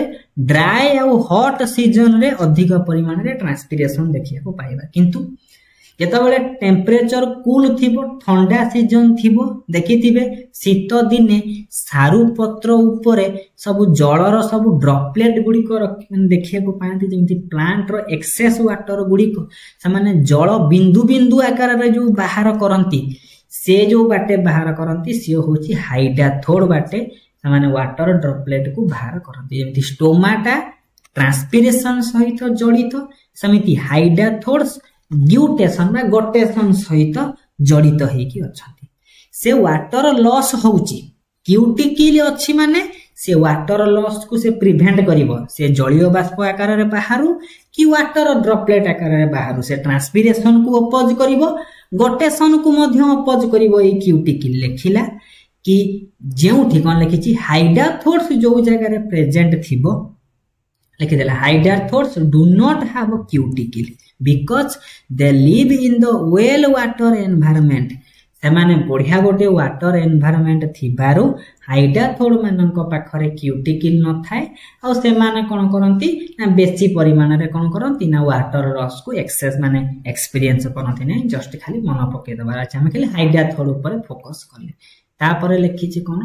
ड्राई और हॉट सीजन रे अधिक परिमाण रे ट्रांसपिरेशन देखिया को पाइबा किंतु जेतबेले टेम्परेचर कूल थिबो ठंडा सीजन थिबो देखिथिबे शीत दिने सारू पत्र ऊपरे सब जलर सब ड्रॉपलेट गुडी को देखिया को पांती जेमति प्लांट रो एक्सेस वाटर गुडी को समाने जल बिंदु बिंदु आकार रे जो बाहर करंती से जो बाटे बाहर करंती से होची हाइड्रोथोर बाटे समाने वाटर ड्रॉपलेट को बाहर करंती जेमति स्टोमाटा ट्रांसपिरेशन सहित जड़ित समिति हाइड्रोथोर्स ग्यूटेशन बा गटेशन सहित जड़ित हेकी अछंती से वाटर लॉस होउची क्यूटिकल अछि माने से वाटर लॉस को से प्रिवेंट करिवो से जलीय बाष्प आकार रे बाहरु कि वाटर ड्रॉपलेट आकार रे बाहरु से ट्रांसपिरेशन को अपोज करिवो गटेशन को मध्य अपोज करिवो ए क्यूटिकल लेखिला कि जेउ ठिकन लिखिछि हाइड्रोथोर्स जो जगह रे प्रेजेंट थिबो लिखि देला hydrophytes do not have cuticle because they live in the well water environment सेमाने बढ़िया गोटे वाटर एनवायरनमेंट थिबारु हाइड्राथोड मानक पाखरे क्यूटिकल न थाए आ सेमाने कोन करंती ना बेसी परिमाण रे कोन करंती ना वाटर लॉस को एक्सेस माने एक्सपीरियंस करंती नै जस्ट खाली मन पके दबार अछि हम खाली हाइड्राथोड ऊपर फोकस करले तापर लिखि छि कोन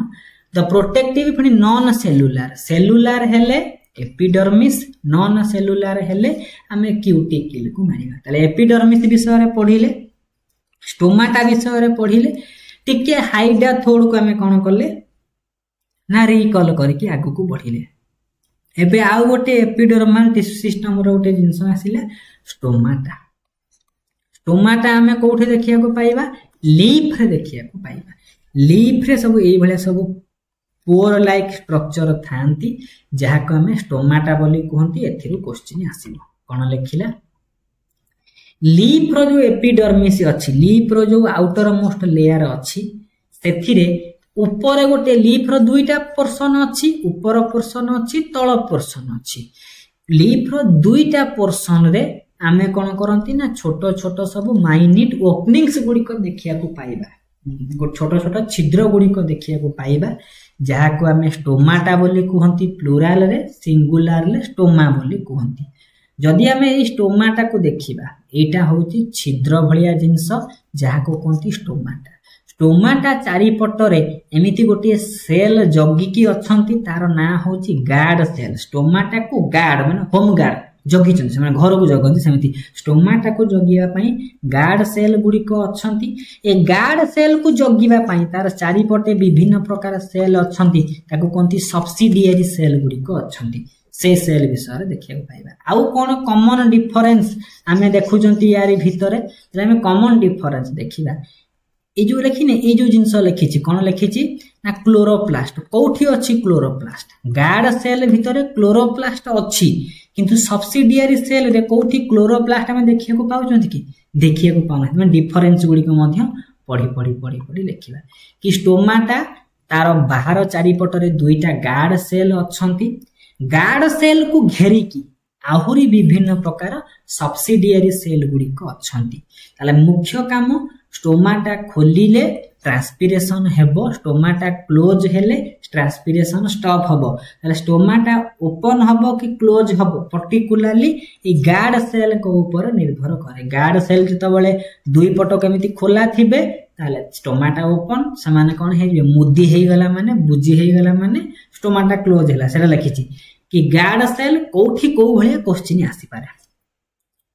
द प्रोटेक्टिव फनी नॉन सेलुलर सेलुलर हेले एपिडर्मिस नॉन सेलुलर हेले हमें क्यूटिकल को मानिबा तले एपिडर्मिस विषय रे पढिले स्टोमाटा विषय रे पढिले टिके हाइड्राथोड को हमें कोन करले ना रिकॉल करके आगु को बढ़िले एबे आउ गोटे एपिडर्मल टिश्यू सिस्टम रो गोटे जिंस आसिला स्टोमाटा स्टोमाटा हमें कोठे देखिया को पाइबा लीफ रे देखिया को पाइबा लीफ रे सब एई भले सब पोर लाइक स्ट्रक्चर थांती जहा को हमें स्टोमाटा बोली कहंती एथिरु क्वेश्चन आसीबो कोन लेखिला लीफ रो जो एपिडर्मिस अछि लीफ रो जो आउटर मोस्ट लेयर अछि सेथिरे ऊपर गोटे लीफ रो दुईटा पोर्शन अछि ऊपर पोर्शन अछि तळ पोर्शन अछि लीफ रो दुईटा पोर्शन रे आमे कोन करंती ना छोटो छोटो सब माइन्यूट ओपनिंग्स गुडी को देखिया को पाइबा छोटो छोटो छिद्र गुडी को देखिया को पाइबा जहा को हमें स्टोमाटा बोली कहंती प्लुराल रे सिंगुलर ले स्टोमा बोली कहंती जदि हमें ए स्टोमाटा को देखिबा एटा होची छिद्र भलिया जिंस जहा को कहंती स्टोमाटा स्टोमाटा चारि पटरे एमिति गोटे सेल जगी की अछंती तार ना होची गार्ड सेल स्टोमाटा को गार्ड माने होम गार्ड जगी छन माने घर को जगंती समिति स्टोमाटा को जगिया पई गार्ड सेल गुडी को अछंती ए गार्ड सेल को जगिबा पई तार चारि पटे विभिन्न प्रकार सेल अछंती ताको कहंती सब्सिडियरी सेल गुडी को अछंती से सेल विषय देखिया पाइबा आउ कोन कॉमन डिफरेंस हमें देखुचंती यारी भितरे हमें कॉमन डिफरेंस देखिबा ए जो लेखिने ए जो जिंस लिखिछि कोन लिखिछि ना क्लोरोप्लास्ट कोठी अछि क्लोरोप्लास्ट गार्ड सेल भितरे क्लोरोप्लास्ट अछि किंतु सब्सिडियरी सेल रे कोठी क्लोरोप्लास्ट हमें देखिया को पाउचंती कि देखिया को पाउना मतलब डिफरेंस गुडी को मध्य पढी लेखिबा कि स्टोमाटा तार बाहर चारि पटरे दुईटा गार्ड सेल अछंती गार्ड सेल को घेरी की आहुरी विभिन्न प्रकार सब्सिडियरी सेल गुडी को अछंती ताले मुख्य काम स्टोमाटा खोलिले ट्रांसपिरेशन हेबो स्टोमाटा क्लोज हेले ट्रांसपिरेशन स्टॉप हबो ताले स्टोमाटा ओपन हबो कि क्लोज हबो पर्टिकुलरली ए गार्ड सेल को ऊपर निर्भर करे गार्ड सेल जतबेले दुई पट केमिति खोला थिबे ताले स्टोमाटा ओपन समान कोन हे मुदी हे गला माने बुजी हे गला माने स्टोमाटा क्लोज हैला सेला लिखिछि कि गार्ड सेल कोठी को भलिया क्वेश्चन आसी पारे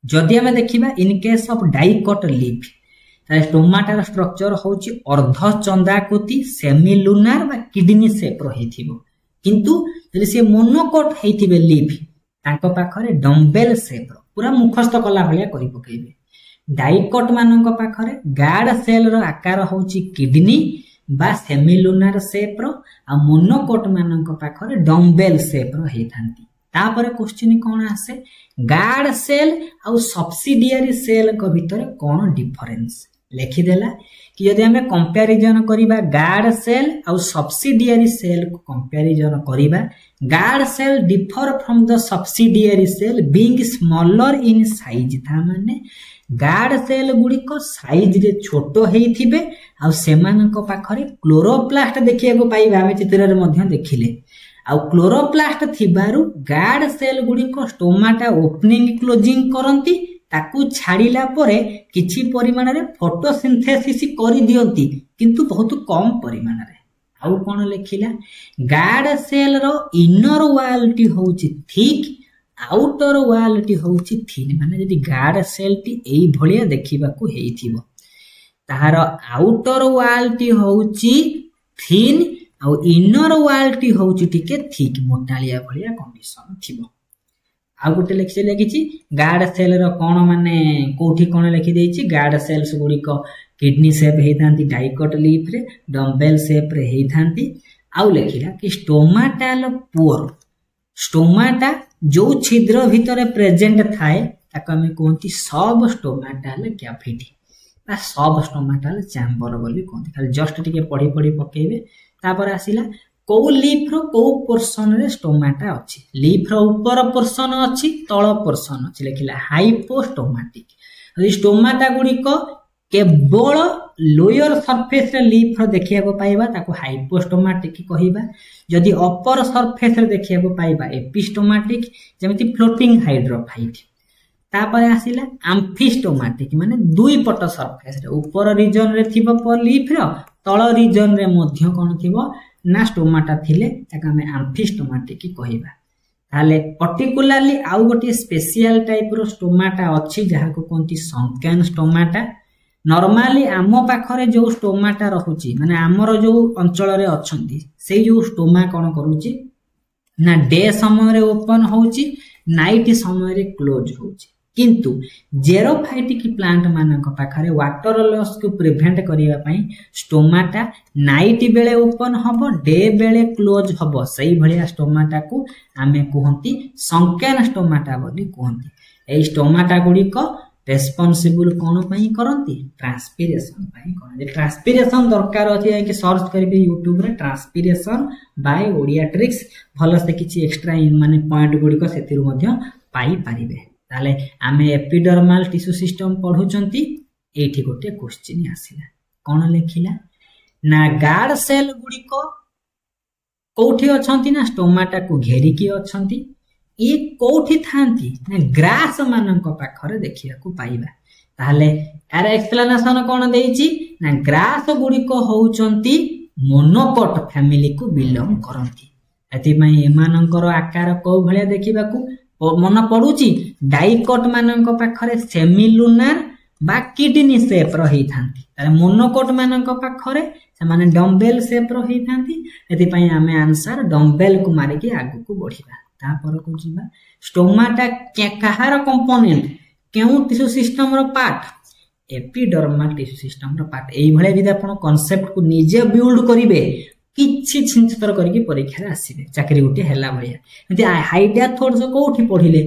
जदि हमें देखिबा in case of dicot leaf ताले स्टोमाटार स्ट्रक्चर होची अर्ध चंदाकृति सेमी लुनार बा किडनी शेप रहिथिबो किंतु जदि से मोनोकोट हेथिबे लीफ ताको पाखरे डम्बेल शेप पूरा मुखस्थ कला भलिया करि पकेइबे डाइकोट मानक पाखरे गार्ड सेल रो आकार होची किडनी बा सेमी लुनार शेप रो आ मोनोकोट मानक पाखरे डम्बेल शेप रो हेथांती तापर क्वेश्चन कोन आसे गार्ड सेल आ सब्सिडियरी सेल को भीतर कोन डिफरेंस लिखि देला कि यदि हमें कंपैरिजन करिबा गार्ड सेल आ सब्सिडियरी सेल को कंपैरिजन करिबा guard cell differ from the subsidiary cell being smaller in size था माने गार्ड सेल गुडी को साइज रे छोटो हेइथिबे आ सेमानक पाखरे क्लोरोप्लास्ट देखिया को पाइबा हम चित्र रे मध्य देखिले आ क्लोरोप्लास्ट थिबारु गार्ड सेल गुडी को स्टोमाटा ओपनिंग क्लोजिंग करंती ताकू छाड़िला परे किछि परिमाण रे फोटोसिंथेसिस करि दियंती किंतु बहुत कम परिमाण रे आउ कोन लेखिला guard cell row inner wall T होची थिक आउटर वॉल टी होची थिन माने जदी गार्ड सेल टी एई भलिया देखिबा को हेइथिबो ताहार आउटर वॉल टी होची थिन आ इनर वॉल टी होची टिके थिक मोटालिया भलिया कंडीशन थिबो आ गोटे लेखि लेखिछि गार्ड सेल रो कोन माने कोठी कोन लेखि देछि गार्ड सेल्स गुडी को किडनी शेप हेइथांती डाइकोट लीफ रे डम्बेल शेप रे हेइथांती आउ लेखिला कि स्टोमाटाल पोर स्टोमाटा जो छिद्र भितरे प्रेजेंट थाए ताको हमें कहंती सब स्टोमाटाल कैविटी बा सब स्टोमाटाल चैम्बर बोली कहंती खाली जस्ट टिके पढी पकेइबे तापर आसिला को लीफ रो को पोर्शन रे स्टोमाटा अछि लीफ रो ऊपर पोर्शन अछि तळ पोर्शन अछि लेखिला हाइपोस्टोमाटिक यदि स्टोमाटा गुडी को केवल लोयर सरफेस रे लीफ देखिया को पाइबा ताको हाइपोस्टोमाटिक कहिबा जदि अपर सरफेस रे देखिया को पाइबा एपिस्टोमाटिक जेमिति फ्लोटिंग हाइड्रोफाइट तापरे आसिला एम्फिस्टोमाटिक माने दुई पट सरफेस रे ऊपर रीजन रे थिबो पर लीफ रो तळ रीजन रे मध्य कोन थिबो ना स्टोमाटा थिले ताका हमें एम्फिस्टोमाटिक कहिबा ताले पर्टिकुलरली आउ गोटे स्पेशल टाइप रो स्टोमाटा अछि जहा को कोंती संकेन स्टोमाटा नॉर्मली आम पाखरे जो स्टोमाटा रहुची माने आमर जो अंचल रे अछंती से जो स्टोमा कोन करूची ना डे समय रे ओपन होउची नाइट समय रे क्लोज होउची किंतु जेरोफाइटिक प्लांट मानक पाखरे वाटर लॉस को प्रिवेंट करिया पई स्टोमाटा नाइट बेले ओपन हबो डे बेले क्लोज हबो सही भलिया स्टोमाटा को आमे कहंती संकेन स्टोमाटा बोली कहंती ए स्टोमाटा गुडी को रेस्पोंसिबल कोन पई करंती ट्रांसपिरेशन पई करंती ट्रांसपिरेशन दरकार अछि कि सर्च करबे YouTube रे ट्रांसपिरेशन बाय ओडिया ट्रिक्स भलो से किछि एक्स्ट्रा माने पॉइंट गुडी को सेतिरु मध्य पाई परिबे ताले आमे एपिडर्मल टिश्यू सिस्टम पढुचंती एठी गोटे क्वेश्चन आसीला कोन लेखिला ना गार्ड सेल गुडी को कोठी अछंती ना स्टोमाटा को घेरी की अछंती ये कोठी थांती ना ग्रास मानक पाखरे देखिया को पाइबा ताले यार एक्सप्लेनेशन कोन देइची ना ग्रास गुडी को होउचंती मोनोकोट फैमिली को बिलोंग करंती एति पई एमानकर आकार को भलिया देखिबा को मन पडुची डाइकोट मानक पाखरे सेमिलुनार बा किडनी शेप रही थांती ताले मोनोकोट मानक पाखरे से माने डम्बेल शेप रही थांती एति पई हमें आंसर डम्बेल को मारे के आगु को बढ़िबा तापर को जीवा स्टोमाटा कहार कंपोनेंट केउ टिश्यू सिस्टम रो पार्ट एपिडर्मल टिश्यू सिस्टम रो पार्ट एई भले विदा आपण कांसेप्ट को निजे बिल्ड करिवे किछि छिंचतर करके परीक्षा रे आसीबे चाकरी गुटी हैला भलिया एति हाइडा थोड़ से कोठी पढिले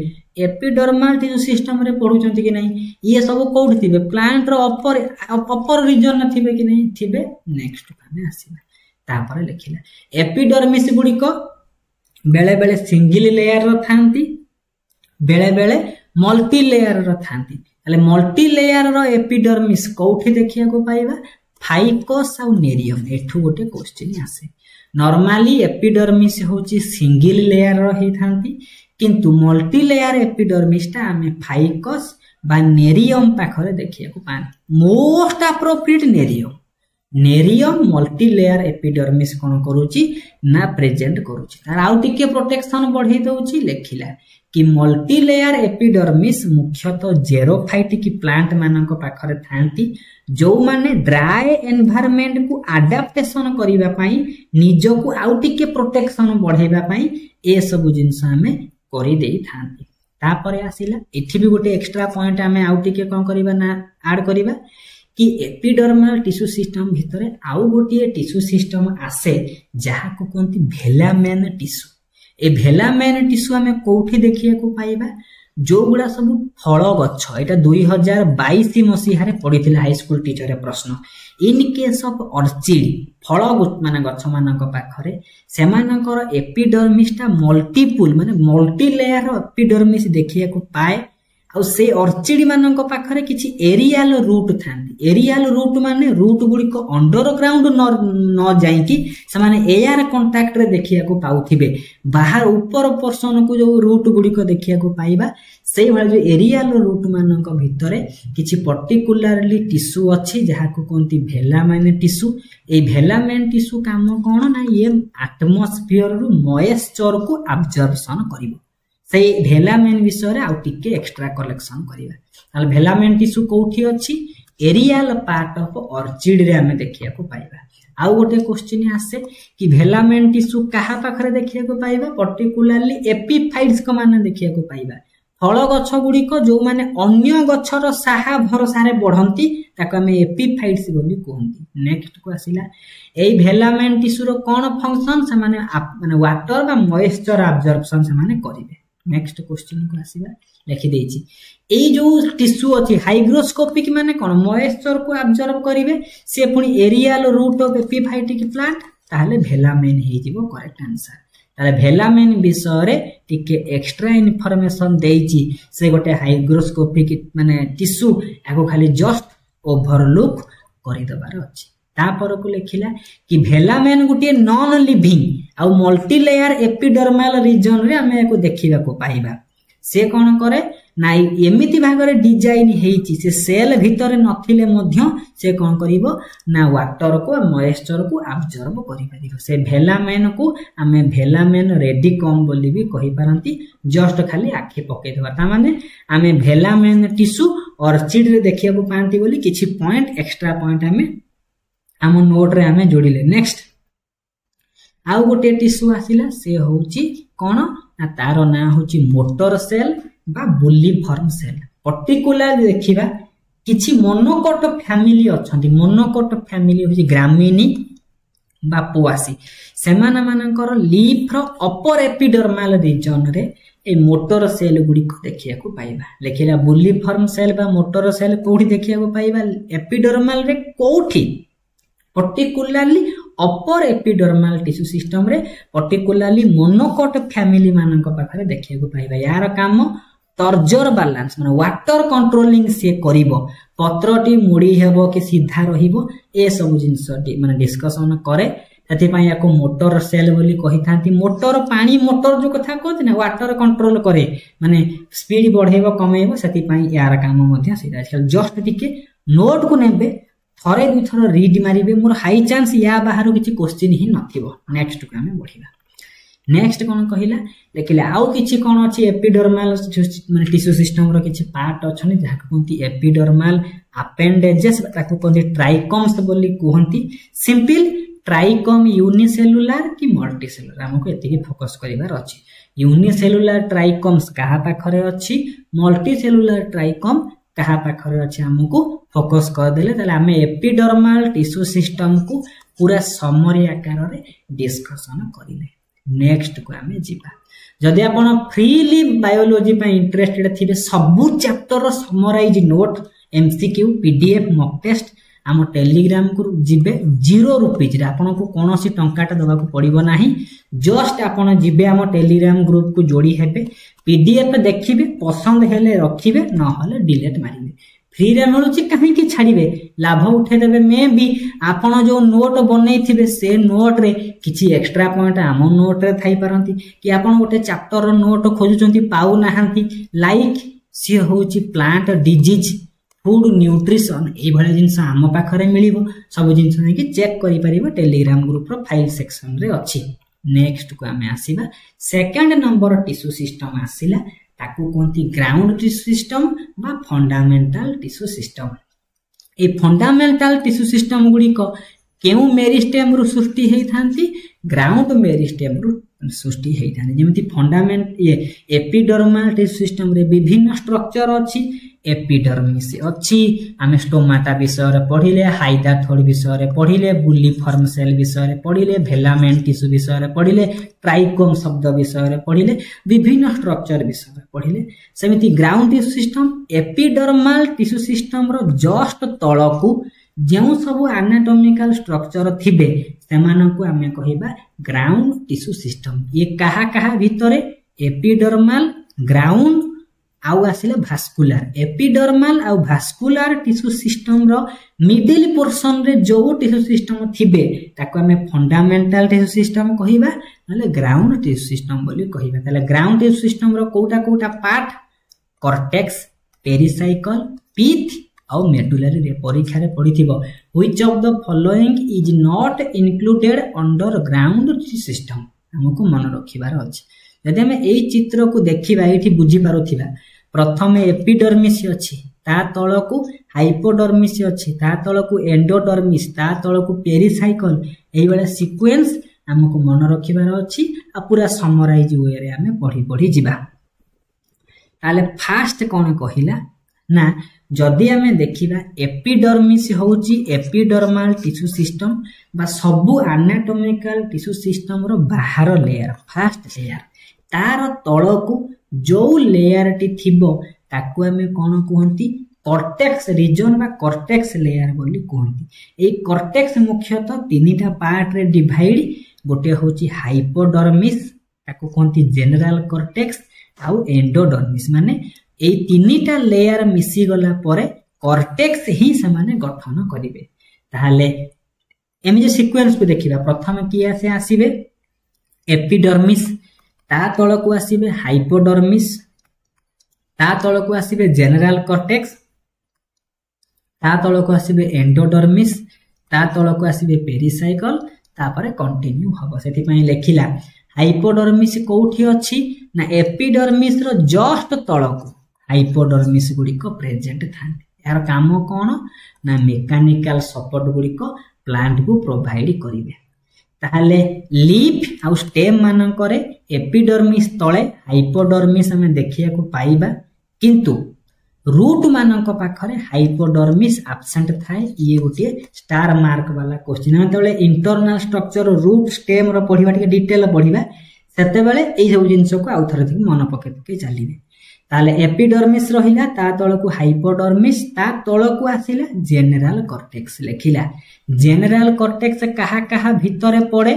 एपिडर्मल टिश्यू सिस्टम रे पढुचंती कि नहीं ये सब कोठी थिबे प्लांट रो अपर रीजन न थिबे कि नहीं थिबे नेक्स्ट में आसीबे तापर लिखिला एपिडर्मिस गुडी को बेले बेले सिंगल लेयर रो थांती बेले बेले मल्टी लेयर रो थांती ताले मल्टी लेयर रो एपिडर्मिस कोठी देखिया को पाइबा फाइकस आ नेरियम एठू गोटे क्वेश्चन आसे नॉर्मली एपिडर्मिस होची सिंगल लेयर रो ही थांती किंतु मल्टी लेयर एपिडर्मिस ता हमें फाइकस बा नेरियम पाखरे देखिया को पानी most appropriate nerium multi layer epidermis कोन करूची ना प्रेजेंट करूची तार आउ टिके प्रोटेक्शन बढ़ी दउची लेखिला कि मल्टी लेयर एपिडर्मिस मुख्यतः जेरोफाइटिक प्लांट मानक पाखरे थांती जो माने ड्राई एनवायरनमेंट को अडैप्टेशन करिबा पई निजो को आउ टिके प्रोटेक्शन बढ़ाइबा पई ए सब जिंस हमें करि देई थांती तापरे आसीला एठी भी गोटे एक्स्ट्रा पॉइंट हमें आउ टिके कोन करिबा ना ऐड करिबा कि एपिडर्मल टिश्यू सिस्टम भितरे आउ गोटे टिश्यू सिस्टम आसे जहा को कोंती भेलामेन टिश्यू ए भेलामेन टिश्यू हमें कोठी देखिया को पाइबा जो गुडा सब फल गछ एटा 2022 मसीहा रे पढिथिला हाई स्कूल टीचर रे प्रश्न इन केस ऑफ ऑर्चिड फल माने गछ मानक पाखरे सेमानकर एपिडर्मिस ता मल्टीपल माने मल्टी लेयर एपिडर्मिस देखिया को पाए आ से ऑर्चिड मानक पाखरे किछि एरियल रूट थांती एरियल रूट माने रूट गुडी को अंडरग्राउंड न जाई कि से माने एयर कांटेक्ट रे देखिया को पाउथिबे बाहर ऊपर पोर्शन को जो रूट गुडी को देखिया को पाइबा सेही भले जो एरियल रूट मानक भितरे किछि पर्टिकुलरली टिश्यू अछि जहा को कोंती भेलामेन टिश्यू ए भेलामेन टिश्यू काम कोन ना ये एटमॉस्फियर रु मॉइस्चर को अब्जॉर्प्शन करिवो से भेलामेन विषय रे आउ टिके एक्स्ट्रा कलेक्शन करिवा ताल भेलामेन टिश्यू कोठी अछि एरियल पार्ट ऑफ ऑर्चिड रे हमें देखिया को पाइबा आउ गोटे क्वेश्चन आसे कि भेलामेन टिश्यू कहा पाखरे देखिया को पाइबा पर्टिकुलरली एपिफाइट्स को माने देखिया को पाइबा फल गछ गुडी को जो माने अन्य गछर साहा भरोसा रे बढ़ंती ताको हमें एपिफाइट्स बोली कहंती नेक्स्ट को आसीला एई भेलामेन टिश्यू रो कोन फंक्शन से माने वाटर बा मॉइस्चर अब्जॉर्प्शन से माने करिवे नेक्स्ट क्वेश्चन को आसीबा लिखि देछि एई जो टिश्यू अछि हाइग्रोस्कोपिक माने कोन मॉइस्चर को अब्जॉर्ब करिवे से पुनी aerial root of epiphytic plant ताले भेलामेन हे जिवो करेक्ट आंसर ताले भेलामेन विषय रे टिके एक्स्ट्रा इन्फॉर्मेशन देछि से गोटे हाइग्रोस्कोपिक माने टिश्यू आको खाली जस्ट ओभरलुक करदबार अच्छी। तापर को लिखिला कि भेलामेन गोटे नॉन लिविंग आउ मल्टी लेयर एपिडर्माल रीजन रे आमे को देखिबा को पाइबा। से कोन करे ना एमिति भागरे डिजाइन हेची से सेल भितर नथिले मध्य से कोन करिवो ना वाटर को मॉइस्चर को अब्जॉर्ब करि परिबो। से भेलामेन को आमे भेलामेन रेडिकम बोली भी कहि पारंती। जस्ट खाली आखि पके देबा ता माने आमे भेलामेन टिश्यू ऑर्चिड रे देखिया को पांती बोली किछि पॉइंट एक्स्ट्रा पॉइंट आमे आम नोट रे आमे जोड़िले। नेक्स्ट आउ गोटे टिश्यू आसिला से होची कोन ना तार ना होची मोटर सेल बा बुलिफॉर्म सेल। पर्टिकुलर देखिबा किछि मोनोकोट फैमिली अछंती। मोनोकोट फैमिली होची ग्रामिनी बा पोआसी। सेमाना मानकर लीफ रो अपर एपिडर्माल रीजन रे ए मोटर सेल गुडी को देखिया को पाइबा। लेखिला बुलिफॉर्म सेल बा मोटर सेल कोठी देखिया को पाइबा एपिडर्माल रे कोठी पर्टिकुलरली अपर एपिडर्माल टिश्यू सिस्टम रे पर्टिकुलरली मोनोकोट फैमिली मानक पाखरे देखिया को पाइबा। यार काम तर्जर बैलेंस माने वाटर कंट्रोलिंग से करिवो। पत्रटी मुड़ी हेबो कि सीधा रहिबो ए सब जिंसटी माने डिस्कशन करे। तति पय याको मोटर सेल बोली कहिथांती। मोटर पानी मोटर जो कथा कहते ना वाटर कंट्रोल करे माने स्पीड बढ़ेबो कमेबो सेति पय यार काम मध्य सीधा। जस्ट टिके नोट को नेबे थरे दुई थर रीड मारिबे मोर हाई चांस या बाहर किछि क्वेश्चन ही नथिबो। नेक्स्ट को हमें बढ़िबा। नेक्स्ट कोन कहिला देखिले आउ किछि कोन अछि एपिडर्माल माने टिश्यू सिस्टम रो किछि पार्ट अछनी जहा कोंती एपिडर्माल अपेंडेजेस ताकू कोंती ट्राइकम्स बोली कहंती। सिंपल ट्राइकम यूनिसेलुलर कि मल्टीसेलुलर हमको एतिकी फोकस करिवार अछि। यूनिसेलुलर ट्राइकम्स कहा पाखरे अछि मल्टीसेलुलर ट्राइकम कहा पाखरे अछि हमको फोकस कर देले तले हमें एपिडर्माल टिश्यू सिस्टम को पूरा समरी आकार रे डिस्कशन करिले। नेक्स्ट को हमें जीवा। जदि आपण फ्रीली बायोलॉजी पे इंटरेस्टेड थिबे सबु चैप्टर रो summarise note MCQ PDF mock test आम टेलीग्राम को जिबे 0 रुपीज रे आपण को कोनोसी टंकाटा दबा को पड़िबो नाही। जस्ट आपण जिबे आम टेलीग्राम ग्रुप को जोड़ी हेबे पीडीएफ देखिबे पसंद हेले रखिबे न हले डिलीट मारिबे। फ्री रे मिलुची कहीं की छाड़िबे लाभ उठे देबे। मैं भी आपण जो नोट बनै थिबे से नोट रे किछि एक्स्ट्रा पॉइंट आम नोट रे थाई परंती कि आपण गोटे चैप्टर रो नोट खोजुचंती पाउ नाहंती। लाइक सी होची प्लांट डिजीज फूड न्यूट्रिशन ए भले जिंस आम पाखरे मिलिबो। सब जिंस नै कि चेक करि परिबो टेलीग्राम ग्रुप रो फाइल सेक्शन रे अछि। नेक्स्ट को हमें आसीबा सेकंड नंबर टिश्यू सिस्टम आसीला ताकू कोंती ग्राउंड टिश्यू सिस्टम बा फंडामेंटल टिश्यू सिस्टम। ए फंडामेंटल टिश्यू सिस्टम गुडी को केउ मेरिस्टेम रु सृष्टि हेई थांती ग्राउंड मेरिस्टेम रु सृष्टि हेई थांती। जेमति फंडामेंट ये एपिडर्माल टिश्यू सिस्टम रे विभिन्न स्ट्रक्चर अछि। एपिडर्मिस अछि आमे स्टोमाटा विषय रे पढिले हाइडाथोड विषय रे पढिले बुलिफॉर्म सेल विषय रे पढिले भेलामेन टिश्यू विषय रे पढिले ट्राइकोम शब्द विषय रे पढिले विभिन्न स्ट्रक्चर विषय रे पढिले। सेमिति ground tissue system epidermal tissue system रो जस्ट तळकू जेउ सब एनाटॉमिकल स्ट्रक्चर थिबे सेमानकू आमे कहिबा ग्राउंड टिश्यू सिस्टम। ये कहा कहा भितरे एपिडर्माल ग्राउंड आउ आसिले भास्कुलर। एपिडर्माल आउ भास्कुलर टिश्यू सिस्टम रो मिडिल पोर्शन रे जो टिश्यू सिस्टम थिबे ताको हमें फंडामेंटल टिश्यू सिस्टम कहिबा नले ग्राउंड टिश्यू सिस्टम बोली कहिबा। तले ग्राउंड टिश्यू सिस्टम रो कोटा पार्ट कॉर्टेक्स पेरिसाइकल पीथ आउ मेडुलरी रे परीक्षा रे पढिथिबो which of the following is not included under ground tissue system हमको मन रखिबार अछि। यदि हम एई चित्र को देखिबा एठी बुझी पारुथिबा प्रथम एपिडर्मिस अछि ता तळकू हाइपोडर्मिस अछि ता तळकू एंडोडर्मिस ता तळकू पेरिसाइकल एई बेला सीक्वेंस हमको मन रखिबार अछि आ पूरा समराइज वे रे हमें पढी जिबा। ताले फास्ट कोन कहिला ना जदि हमें देखिबा एपिडर्मिस होउची एपिडर्माल टिश्यू सिस्टम बा सबु एनाटॉमिकल टिश्यू सिस्टम रो बाहर लेयर फर्स्ट लेयर तार तळकू जो लेयर टी थिबो ताकू हमें कोन कहंती कॉर्टेक्स रीजन बा कॉर्टेक्स लेयर बोली कहंती। ए कॉर्टेक्स मुख्यतः तीनटा पार्ट रे डिवाइड गोटे होची हाइपोडर्मिस ताकू कहंती जनरल कॉर्टेक्स आउ एंडोडर्मिस माने ए तीनटा लेयर मिसी गला परे कॉर्टेक्स ही से गठन करेंगे। ताहले एम जो सीक्वेंस को देखिबा प्रथम किए से आसीबे एपिडर्मिस, ता तल को आसीबे हाइपोडर्मिस, ता तल को आसीबे जेनरल कॉर्टेक्स, ता तल को आसीबे एंडोडर्मिस, ता तल को आसीबे पेरिसाइकल, तापरे कंटिन्यू हबो। सेति पई लेखिला हाइपोडर्मिस कोठी अछि ना एपिडर्मिस रो जस्ट तल को हाइपोडर्मिस गुडी को प्रेजेंट थांती। यार काम कोन ना मेकानिकल सपोर्ट गुडी को प्लांट को प्रोवाइड करिवे। ताहले लीफ आउ स्टेम मानकरे एपिडर्मिस तळे हाइपोडर्मिस हमें देखिया को पाइबा, किंतु रूट मानक पाखरे हाइपोडर्मिस एब्सेंट थाए। ये गोटे स्टार मार्क वाला क्वेश्चन। हम तळे इंटरनल स्ट्रक्चर रूट स्टेम रो पढिबा टिके डिटेल पढिबा, सेते बेले एई सब जिंस को आउ थरे मन पके पके चलिबे। ताले एपिडर्मिस रहिला, ता तळकु हाइपोडर्मिस, ता तळकु आसिला जेनरल कॉर्टेक्स। लेखिला जेनरल कॉर्टेक्स कहा कहा भितरे पड़े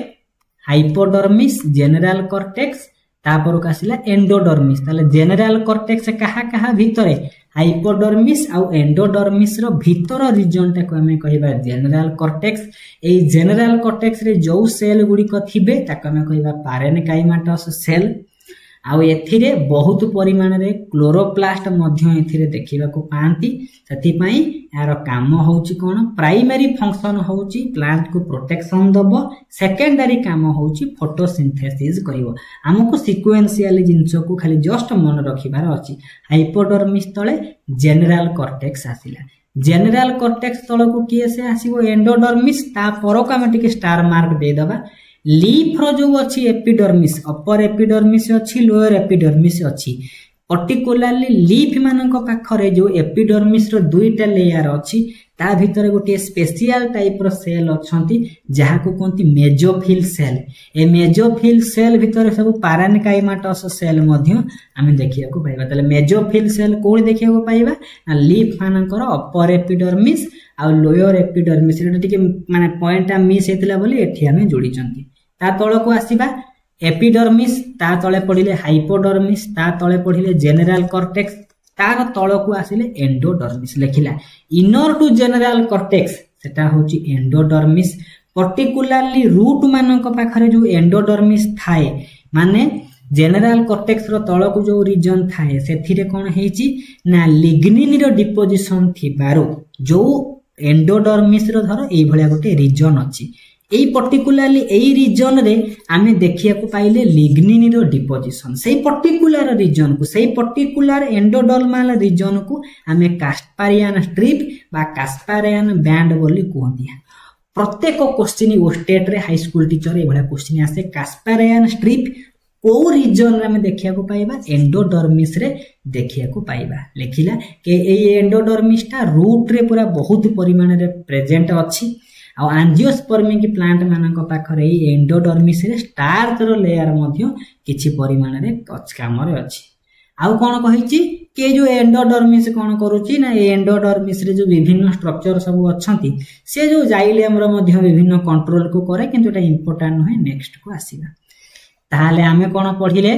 हाइपोडर्मिस, जेनरल कॉर्टेक्स, तापर आसिला एंडोडर्मिस। ताले जेनरल कॉर्टेक्स कहा कहा भितरे हाइपोडर्मिस आउ एंडोडर्मिस रो भीतर रीजन टा को हमें कहबा general cortex. A general cortex रे जो सेल गुडी को थिबे ताको हमें कहबा पारेनकाइमाटस सेल। आउ एथिरे बहुत परिमाण रे क्लोरोप्लास्ट मध्य एथिरे देखिबा को पांती। सेति पई यार काम होउची कोन, प्राइमरी फंक्शन होउची प्लांट को प्रोटेक्शन दबो, सेकेंडरी काम होउची फोटोसिंथेसिस करिवो। हमको सीक्वेंशियल जिंस को खाली जस्ट मन रखिबार अछि। हाइपोडर्मिस तळे जेनरल कॉर्टेक्स आसिला, जेनरल कॉर्टेक्स तळ को किए से आसीबो एंडोडर्मिस, ता पर को हम टिके स्टार मार्क दे दबा। लीफ रो जो अछि एपिडर्मिस, अपर एपिडर्मिस अछि, लोअर एपिडर्मिस अछि। पर्टिकुलरली लीफ मानक पाखरे जो एपिडर्मिस रो दुईटा लेयर अछि, ता भितर गोटे स्पेशल टाइप रो सेल अछंती जहा को कोंती मेजोफिल सेल। ए मेजोफिल सेल भितर सब पारेनकाइमाटस सेल मध्य आमे देखिया को पाइबा। तले मेजोफिल सेल कोन देखिया को पाइबा ना लीफ मानकर अपर एपिडर्मिस आ लोअर एपिडर्मिस। एटा टिके माने पॉइंट आ मिस हेतला बोली एठी आमे जोडी चंती। ता तळ को आसीबा एपिडर्मिस, ता तळे पडिले हाइपोडर्मिस, ता तळे पडिले जेनरल कॉर्टेक्स, तार तळ को आसिले एंडोडर्मिस। लेखिला इनर टू जेनरल कॉर्टेक्स सेटा होची एंडोडर्मिस। पर्टिकुलरली रूट मानक पाखरे जो एंडोडर्मिस थाए, माने जेनरल कॉर्टेक्स रो तळ को जो रीजन थाए सेथिरे कोन हेची ना लिग्निन रो डिपोजिशन थिबारो जो एंडोडर्मिस रो धर एई भलिया गोटे रीजन अछि। एई पर्टिकुलरली एई रीजन रे आमे देखिया को पाइले लिग्निन रो डिपोजिशन। सेई पर्टिकुलर रीजन को, सेई पर्टिकुलर एंडोडर्मल रीजन को आमे कास्पारियन स्ट्रिप बा कास्पारियन बैंड बोली कहंती। प्रत्येक क्वेश्चन ओ स्टेट रे हाई स्कूल टीचर ए भलिया क्वेश्चन आसे कास्पारियन स्ट्रिप को रीजन रे हमें देखिया को पाइबा, एंडोडर्मिस रे देखिया को पाइबा। लेखिला के ए एंडोडर्मिस टा रूट रे पूरा बहुत परिमाण रे प्रेजेंट अछि। आ एंजियोस्पर्मिक प्लांट मानक पाखरे ए एंडोडर्मिस रे स्टार्च रो लेयर मध्य किछि परिमाण रे काम रे अछि। आउ कोन कहिछि के जो एंडोडर्मिस कोन करूछि ना ए एंडोडर्मिस रे जो विभिन्न स्ट्रक्चर सब अछंती से जो जाइलेम रो मध्य विभिन्न कंट्रोल को करे, किंतु एटा इंपोर्टेंट नहे। नेक्स्ट को आसीबा। ताहाले आमे कोन पढिले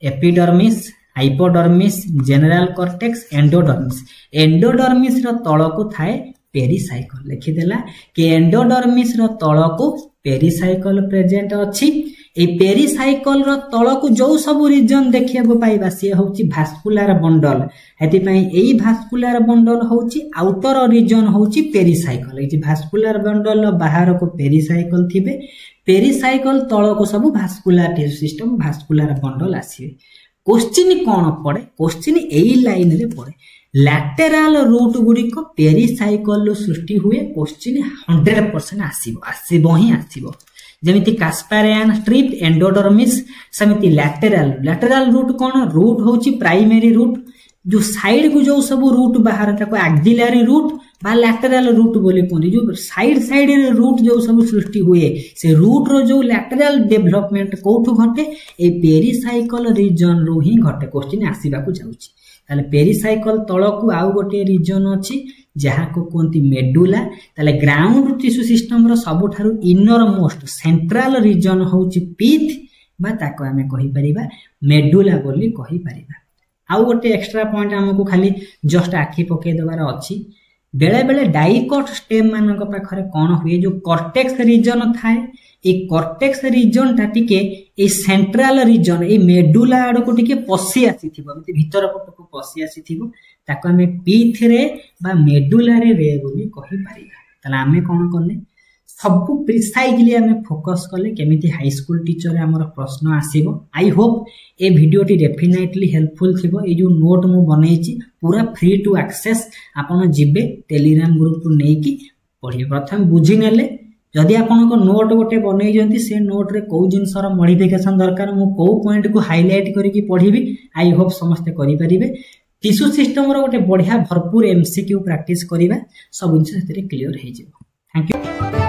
epidermis, hypodermis, general cortex, endodermis. Endodermis रो तळ को थाए पेरिसाइकल। लिखि देला कि एंडोडर्मिस रो तळ को पेरिसाइकल प्रेजेंट अछि। ए पेरिसाइकल रो तळ को जो सब रीजन देखिया को पाइबा से होची भास्कुलर बंडल। हेति पई एई भास्कुलर बंडल होची आउटर रीजन होची पेरिसाइकल। एई भास्कुलर बंडल रो बाहर को पेरिसाइकल थिबे, पेरिसाइकल तळ को सब vascular tissue system vascular bundle आसीबे। क्वेश्चन कोन पड़े, क्वेश्चन एई लाइन रे पड़े लैटेराल रूट गुडी को पेरिसाइकल सृष्टि हुए। क्वेश्चन 100% आसीबो ही आसीबो। जेमिति कास्पारियन स्ट्रिप, एंडोडर्मिस, समिति लैटेराल रूट कोन, रूट होची प्राइमरी रूट। जो साइड को जो सब रूट बाहर ताको एक्सिलरी रूट बा लैटेरल रूट बोली कहते। जो साइड साइड रे रूट जो सब सृष्टि हुए से रूट रो जो लैटेरल डेवलपमेंट कोठु घटे ए पेरिसाइकल रीजन रो ही घटे। क्वेश्चन आसीबा को जाउची। ताले पेरिसाइकल तळकु आउ गोटे रीजन अछि जहा को कोंती मेडुला। ताले ग्राउंड टिश्यू सिस्टम रो सबठारु इनर मोस्ट सेंट्रल रीजन होची पीथ बा ताको हमें कहि परिबा मेडुला बोली कहि परिबा। आउ गोटे एक्स्ट्रा पॉइंट हमको खाली जस्ट आखि पके देबार अछि बेले बेले डाइकोट स्टेम मानक पाखरे कौन हुए जो कॉर्टेक्स रीजन थाए ए कॉर्टेक्स रीजन टा टिके ए सेंट्रल रीजन ए मेडुला आड़ को टिके पसी आसीथिबो एमति भीतर पटको पसी आसीथिबो ताको हमें P3 बा मेडुलारी रे बोली कहि परिबा। तला हमें कोन करले सब प्रिसाइजली हमें फोकस करले केमिति हाई स्कूल टीचर रे हमर प्रश्न आसीबो। आई होप ए वीडियो टी डेफिनेटली हेल्पफुल थिबो। ए जो नोट मु बनेछि पूरा फ्री टू एक्सेस आपण जिबे टेलीग्राम ग्रुप को नेकी पढि प्रथम बुझी नेले जदि आपन को नोट गोटे बनै जंती से नोट रे को जिंसर मॉडिफिकेशन दरकार मु को पॉइंट को हाईलाइट करी की पढिबी। आई होप समस्त करि परिबे। टिश्यू सिस्टम रो गोटे बढ़िया भरपूर एमसीक्यू प्रैक्टिस करिबा सब जिंस सेते क्लियर हे जेबो। Thank you.